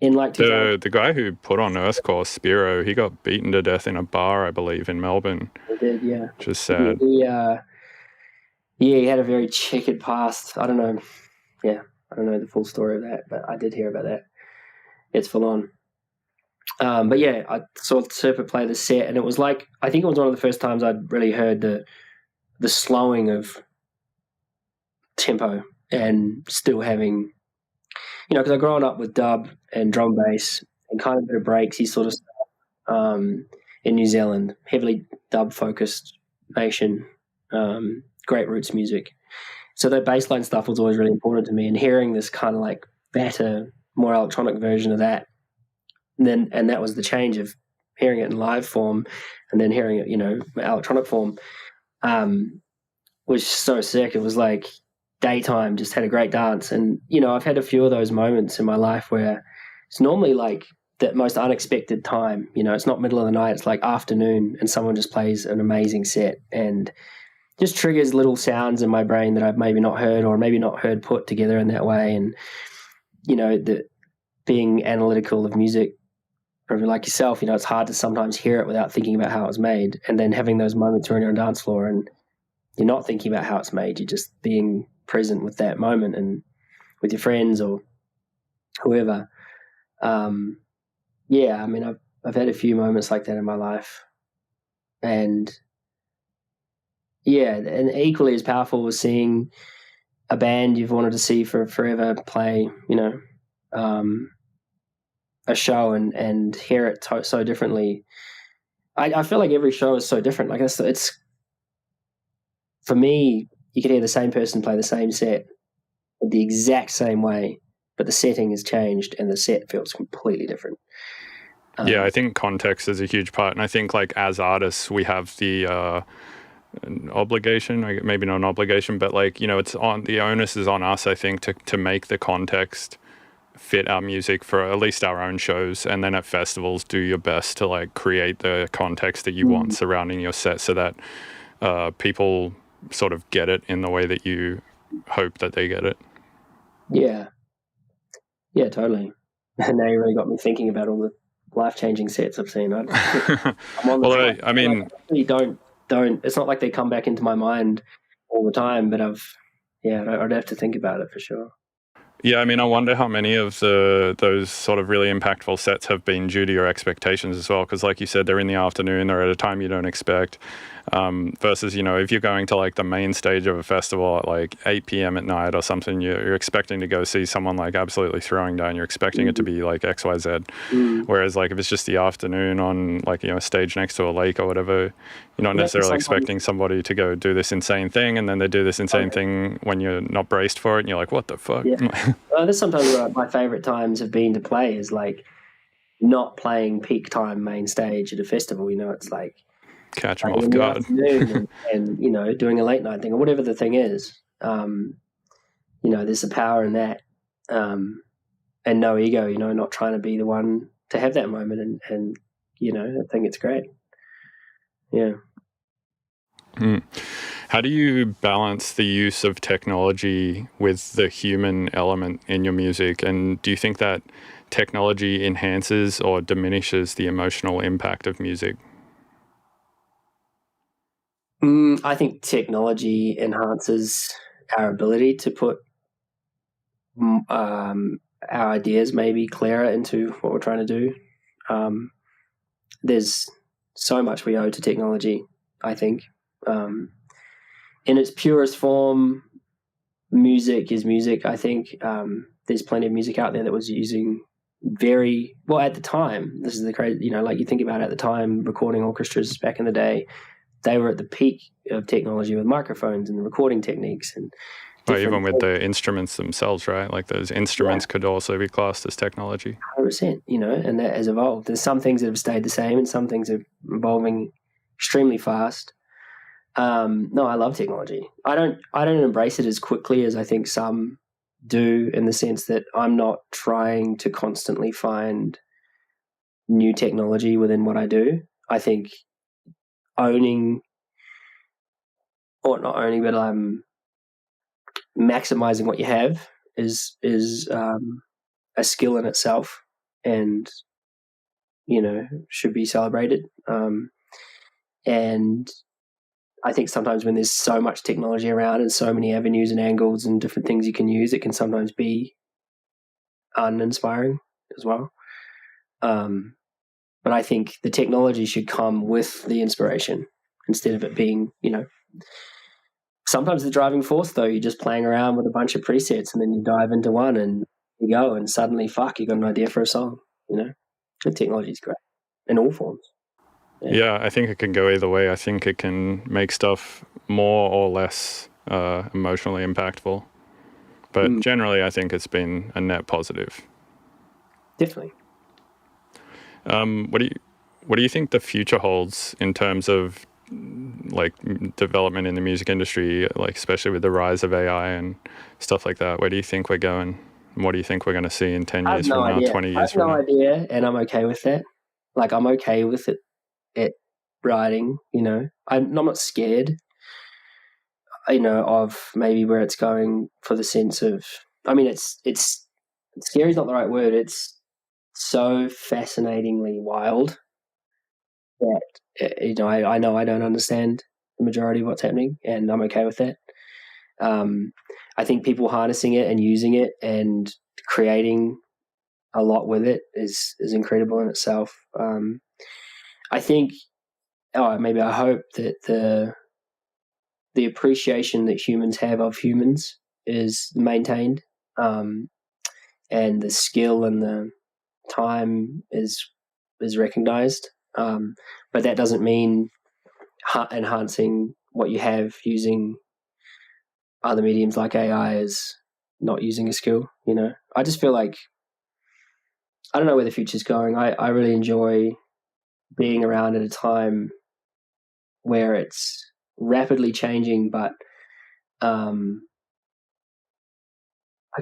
S2: In like
S1: the guy who put on Earth Core, Spiro, he got beaten to death in a bar, I believe, in Melbourne.
S2: He did, yeah.
S1: Which is sad.
S2: He had a very checkered past. I don't know. Yeah, I don't know the full story of that, but I did hear about that. It's full on. But yeah, I saw Serpa play the set, and it was like, I think it was one of the first times I'd really heard the slowing of tempo, and still having, because I've grown up with dub and drum bass and kind of a bit of breaksy sort of stuff in New Zealand, heavily dub focused nation, great roots music. So that bassline stuff was always really important to me, and hearing this kind of like better, more electronic version of that, and that was the change of hearing it in live form and then hearing it, electronic form, was so sick. It was like daytime, just had a great dance. And, I've had a few of those moments in my life where it's normally like that most unexpected time, it's not middle of the night, it's like afternoon, and someone just plays an amazing set, and just triggers little sounds in my brain that I've maybe not heard, or maybe not heard put together in that way. And, the being analytical of music, probably like yourself, it's hard to sometimes hear it without thinking about how it was made. And then having those moments when you're on dance floor and you're not thinking about how it's made, you're just being present with that moment and with your friends or whoever. I've had a few moments like that in my life. And and equally as powerful was seeing a band you've wanted to see for forever play, a show and hear it so differently. I feel like every show is so different. Like it's for me, you could hear the same person play the same set the exact same way, but the setting has changed and the set feels completely different.
S1: I think context is a huge part, and I think like as artists we have the an obligation, maybe not an obligation, but like it's on the onus is on us, I think, to make the context fit our music for at least our own shows, and then at festivals do your best to like create the context that you want surrounding your set so that people sort of get it in the way that you hope that they get it. Yeah,
S2: totally. And now you really got me thinking about all the life-changing sets I've seen. I'm on the
S1: I mean,
S2: like, I really don't it's not like they come back into my mind all the time, but I'd have to think about it for sure.
S1: Yeah, I mean, I wonder how many of those sort of really impactful sets have been due to your expectations as well, because like you said, they're in the afternoon, they're at a time you don't expect, versus, if you're going to like the main stage of a festival at like 8 p.m. at night or something, you're expecting to go see someone like absolutely throwing down, you're expecting it to be like XYZ, whereas like if it's just the afternoon on like, a stage next to a lake or whatever, you're not necessarily expecting somebody to go do this insane thing, and then they do this insane thing when you're not braced for it, and you're like, what the fuck?
S2: Yeah. Well, that's sometimes where my favorite times have been to play is like not playing peak time main stage at a festival. It's like
S1: catch them off guard
S2: and doing a late night thing or whatever the thing is. There's a power in that, and no ego. Not trying to be the one to have that moment, and I think it's great. Yeah.
S1: How do you balance the use of technology with the human element in your music? And do you think that technology enhances or diminishes the emotional impact of music?
S2: I think technology enhances our ability to put our ideas maybe clearer into what we're trying to do. There's so much we owe to technology, I think. In its purest form, music is music, I think. There's plenty of music out there that was using very well at the time. This is the crazy, like you think about it, at the time, recording orchestras back in the day, they were at the peak of technology with microphones and recording techniques and
S1: even with the instruments themselves, right? Like those instruments could also be classed as technology.
S2: 100%, and that has evolved. There's some things that have stayed the same and some things are evolving extremely fast. No, I love technology. I don't embrace it as quickly as I think some do, in the sense that I'm not trying to constantly find new technology within what I do. I think owning, or not owning, but maximizing what you have is a skill in itself, and should be celebrated. And I think sometimes when there's so much technology around and so many avenues and angles and different things you can use, it can sometimes be uninspiring as well. But I think the technology should come with the inspiration instead of it being, sometimes the driving force, though. You're just playing around with a bunch of presets and then you dive into one and you go and suddenly, you got an idea for a song, The technology is great in all forms.
S1: Yeah, I think it can go either way. I think it can make stuff more or less emotionally impactful. But generally, I think it's been a net positive.
S2: Definitely.
S1: What do you think the future holds in terms of like development in the music industry, like especially with the rise of AI and stuff like that? Where do you think we're going? What do you think we're going to see in 10 years from now, 20 years from now?
S2: I have no idea, and I'm okay with that. Like, I'm okay with it writing, I'm not scared. of maybe where it's going, for the sense of, I mean, it's scary is not the right word. It's so fascinatingly wild that, I know I don't understand the majority of what's happening, and I'm okay with that. I think people harnessing it and using it and creating a lot with it is incredible in itself. I think, maybe I hope that the appreciation that humans have of humans is maintained, and the skill and the time is recognized. But that doesn't mean enhancing what you have using other mediums like AI is not using a skill. I just feel like, I don't know where the future's going. I really enjoy being around at a time where it's rapidly changing, but I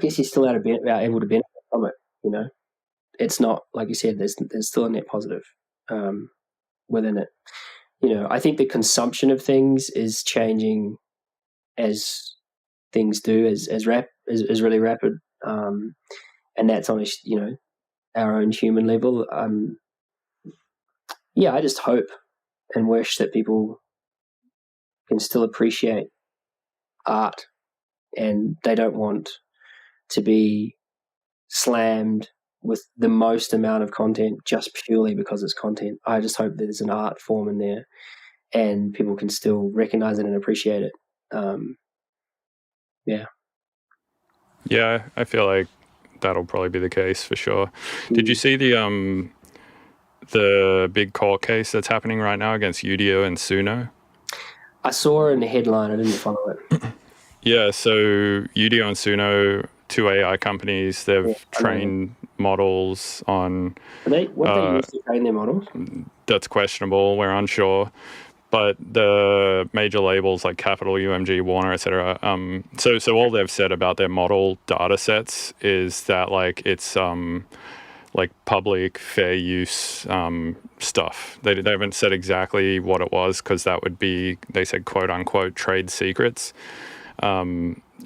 S2: guess you're still able to benefit from it. It's not, like you said, there's still a net positive within it. I think the consumption of things is changing as things do, as really rapid, and that's on our own human level. I just hope and wish that people can still appreciate art, and they don't want to be slammed with the most amount of content just purely because it's content. I just hope there's an art form in there and people can still recognize it and appreciate it.
S1: Yeah, I feel like that'll probably be the case for sure. Did you see the big court case that's happening right now against Udio and Suno?
S2: I saw it in the headline. I didn't follow it.
S1: Yeah, so Udio and Suno, two AI companies, they've trained models on...
S2: What they use to train their models?
S1: That's questionable. We're unsure. But the major labels like Capital, UMG, Warner, etc. So all they've said about their model data sets is that it's public fair use stuff. They haven't said exactly what it was, because that would be, they said, quote unquote, trade secrets.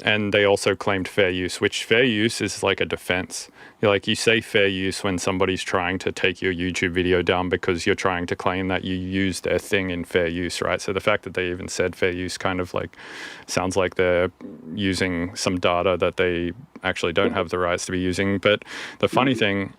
S1: And they also claimed fair use, which fair use is like a defense. You say fair use when somebody's trying to take your YouTube video down because you're trying to claim that you used their thing in fair use, right? So the fact that they even said fair use kind of sounds like they're using some data that they actually don't have the rights to be using. But the funny thing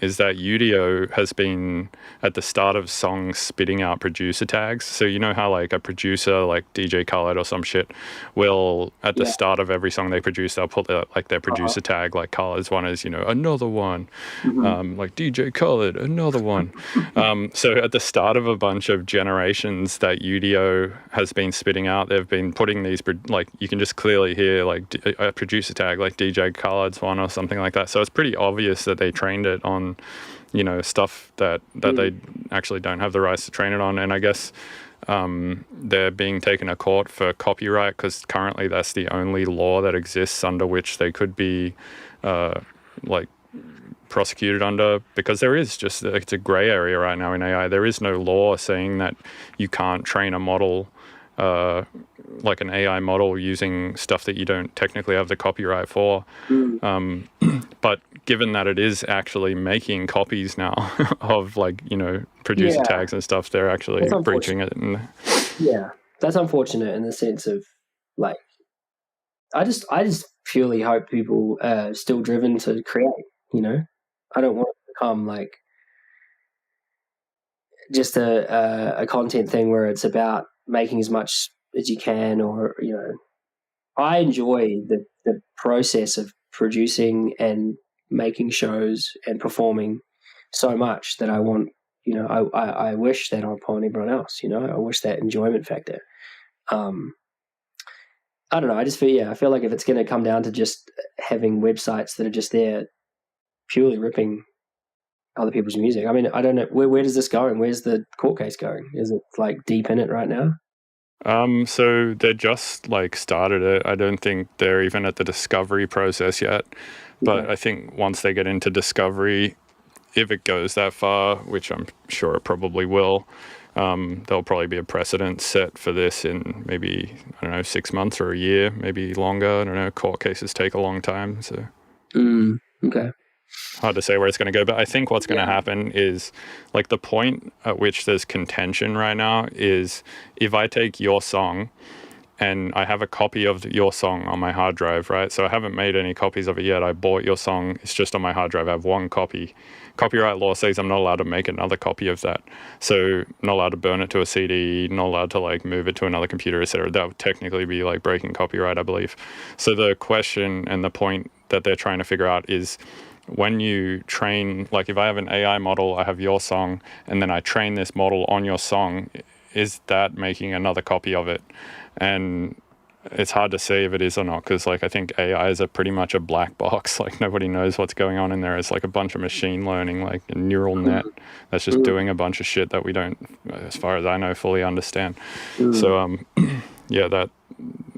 S1: is that Udio has been at the start of songs spitting out producer tags. So you know how a producer like DJ Khaled or some shit will, at the start of every song they produce, they'll put their producer tag, like Khaled's one is, another one, like DJ Khaled, another one. So at the start of a bunch of generations that Udio has been spitting out, they've been putting these, you can just clearly hear a producer tag like DJ Khaled's one or something like that. So it's pretty obvious that they trained it on stuff that they actually don't have the rights to train it on. And I guess they're being taken to court for copyright, because currently that's the only law that exists under which they could be prosecuted under, because there is just, it's a gray area right now in AI. There is no law saying that you can't train a model, like an AI model, using stuff that you don't technically have the copyright for. But given that it is actually making copies now of producer tags and stuff, they're actually breaching it.
S2: Yeah, that's unfortunate in the sense of I just purely hope people are still driven to create. I don't want it to become just a content thing where it's about making as much as you can, or I enjoy the process of producing and making shows and performing so much that I want, I wish that upon everyone else. I wish that enjoyment factor. I don't know. I just feel, I feel like if it's going to come down to just having websites that are just there purely ripping other people's music, I mean, I don't know, where does this going? Where's the court case going? Is it deep in it right now?
S1: So they just started it. I don't think they're even at the discovery process yet. But I think once they get into discovery, if it goes that far, which I'm sure it probably will, there'll probably be a precedent set for this in maybe, I don't know, 6 months or a year, maybe longer. I don't know. Court cases take a long time, so
S2: Okay.
S1: hard to say where it's going to go. But I think what's going to happen is, like, the point at which there's contention right now is if I take your song and I have a copy of your song on my hard drive, right? So I haven't made any copies of it yet. I bought your song. It's just on my hard drive. I have one copy. Copyright law says I'm not allowed to make another copy of that. So not allowed to burn it to a CD, not allowed to like move it to another computer, etc. That would technically be like breaking copyright, I believe. So the question and the point that they're trying to figure out is, when you train, like if I have an AI model, I have your song, and then I train this model on your song, is that making another copy of it? And it's hard to say if it is or not, because like I think AI is pretty much a black box. Like nobody knows what's going on in there. It's like a bunch of machine learning, like a neural net that's just doing a bunch of shit that we don't, as far as I know, fully understand. So yeah, that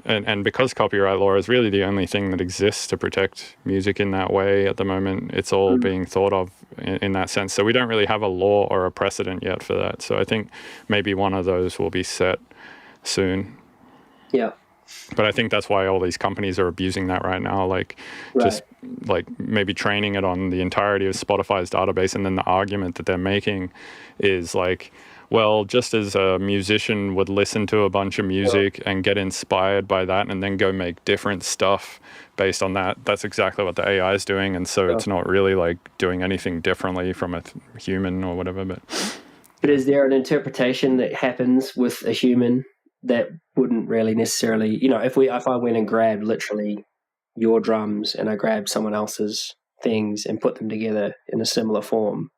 S1: and because copyright law is really the only thing that exists to protect music in that way at the moment, it's all being thought of in that sense. So we don't really have a law or a precedent yet for that. So I think maybe one of those will be set soon.
S2: Yeah.
S1: But I think that's why all these companies are abusing that right now, like just like maybe training it on the entirety of Spotify's database. And then the argument that they're making is like, well, just as a musician would listen to a bunch of music and get inspired by that and then go make different stuff based on that, that's exactly what the AI is doing. And so it's not really like doing anything differently from a human or whatever.
S2: But is there an interpretation that happens with a human that wouldn't really necessarily, you know, if I went and grabbed literally your drums and I grabbed someone else's things and put them together in a similar form,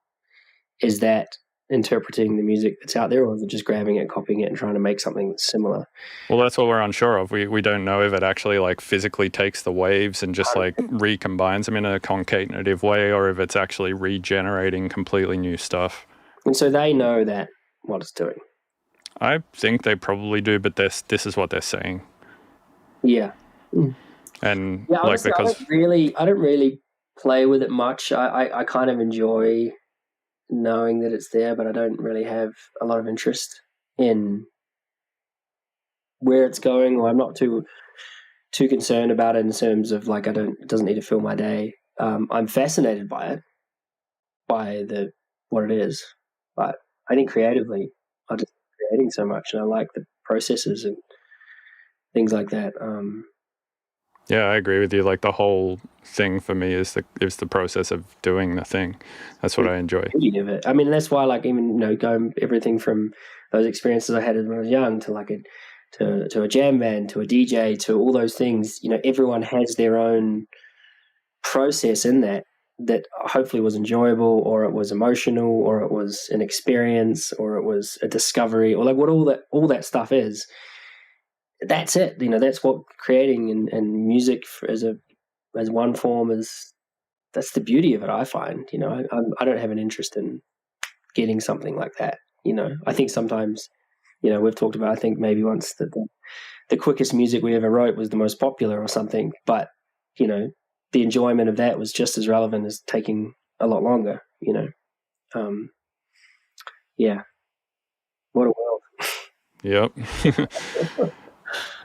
S2: is that interpreting the music that's out there, or is it just grabbing it, copying it, and trying to make something that's similar?
S1: Well, that's what we're unsure of. We don't know if it actually like physically takes the waves and just like recombines them in a concatenative way, or if it's actually regenerating completely new stuff.
S2: And so they know that what it's doing.
S1: I think they probably do, but this is what they're saying.
S2: Yeah.
S1: And
S2: yeah,
S1: like
S2: honestly,
S1: because
S2: I don't really play with it much. I kind of enjoy knowing that it's there, but I don't really have a lot of interest in where it's going, or I'm not too concerned about it in terms of like it doesn't need to fill my day. I'm fascinated by it, by what it is, but I think creatively, I'm just creating so much, and I like the processes and things like that.
S1: Yeah, I agree with you. Like the whole thing for me is the process of doing the thing. That's what I enjoy.
S2: Of it. I mean, that's why, like, even going everything from those experiences I had when I was young to like to a jam band, to a DJ, to all those things. Everyone has their own process in that hopefully was enjoyable, or it was emotional, or it was an experience, or it was a discovery, or like what all that stuff is. That's it. That's what creating and music as one form is. That's the beauty of it, I find. I don't have an interest in getting something like that. I think sometimes, we've talked about, I think maybe once that the quickest music we ever wrote was the most popular or something, but, the enjoyment of that was just as relevant as taking a lot longer, yeah. What a world.
S1: Yep.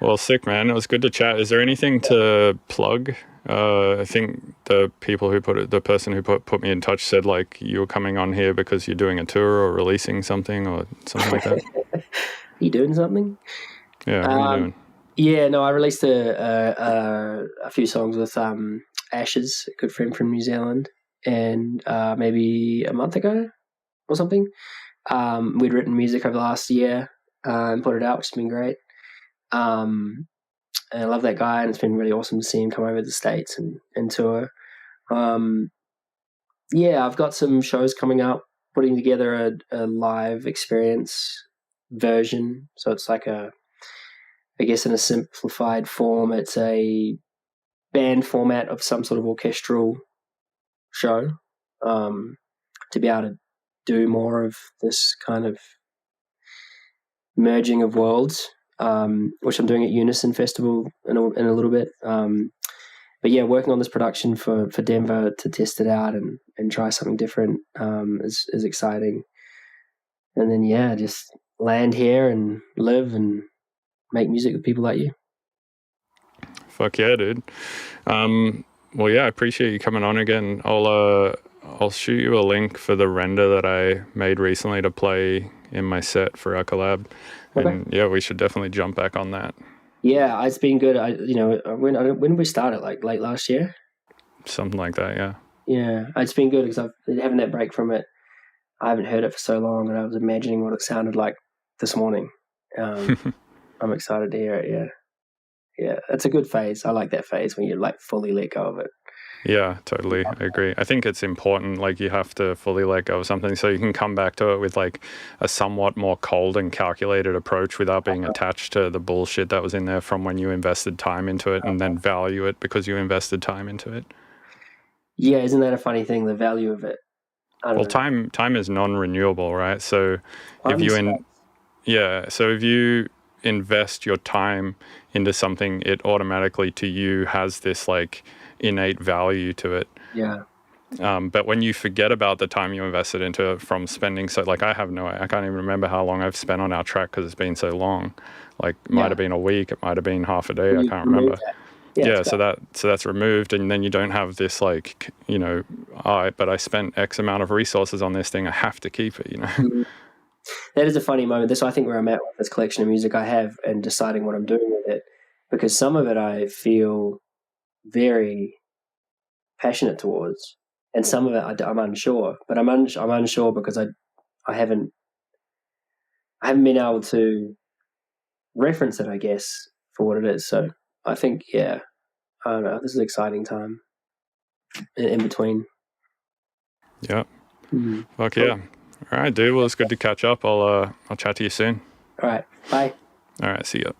S1: Well, sick, man. It was good to chat. Is there anything to plug? I think the person who put me in touch said like you were coming on here because you're doing a tour or releasing something or something like that.
S2: You doing something?
S1: Yeah, what are you doing?
S2: Yeah, no, I released a few songs with Ashes, a good friend from New Zealand, and maybe a month ago or something. We'd written music over the last year and put it out, which has been great. And I love that guy, and it's been really awesome to see him come over to the States and tour. Yeah, I've got some shows coming up, putting together a live experience version. So it's like I guess in a simplified form, it's a band format of some sort of orchestral show, to be able to do more of this kind of merging of worlds, which I'm doing at Unison Festival in a little bit. But yeah, working on this production for Denver to test it out and try something different is exciting. And then, yeah, just land here and live and make music with people like you.
S1: Fuck yeah, dude. Well, yeah, I appreciate you coming on again. I'll shoot you a link for the render that I made recently to play in my set for our collab.
S2: Okay.
S1: And yeah, we should definitely jump back on that.
S2: Yeah, it's been good. When did we start it? Like late last year?
S1: Something like that, yeah.
S2: Yeah, it's been good because I've having that break from it. I haven't heard it for so long, and I was imagining what it sounded like this morning. I'm excited to hear it. Yeah, it's a good phase. I like that phase when you like fully let go of it.
S1: Yeah, totally. I agree. I think it's important, like you have to fully let go of something so you can come back to it with like a somewhat more cold and calculated approach without being attached to the bullshit that was in there from when you invested time into it, and then value it because you invested time into it.
S2: Yeah, isn't that a funny thing, the value of it?
S1: Well, time is non-renewable, right? So if you invest your time into something, it automatically to you has this like innate value to it.
S2: Yeah.
S1: But when you forget about the time you invested into it from spending, so like I can't even remember how long I've spent on our track because it's been so long. Like it might have been a week, it might have been half a day, I can't remember. Yeah, so that's removed, and then you don't have this like, but I spent X amount of resources on this thing, I have to keep it,
S2: That is a funny moment. That's, I think, where I'm at with this collection of music I have and deciding what I'm doing with it, because some of it I feel very passionate towards, and some of it I'm unsure. But I'm unsure because I haven't been able to reference it, I guess, for what it is. So I think, I don't know. This is an exciting time in between.
S1: Yeah. Fuck yeah. All right, dude. Well, it's good to catch up. I'll chat to you soon.
S2: All right. Bye.
S1: All right. See ya.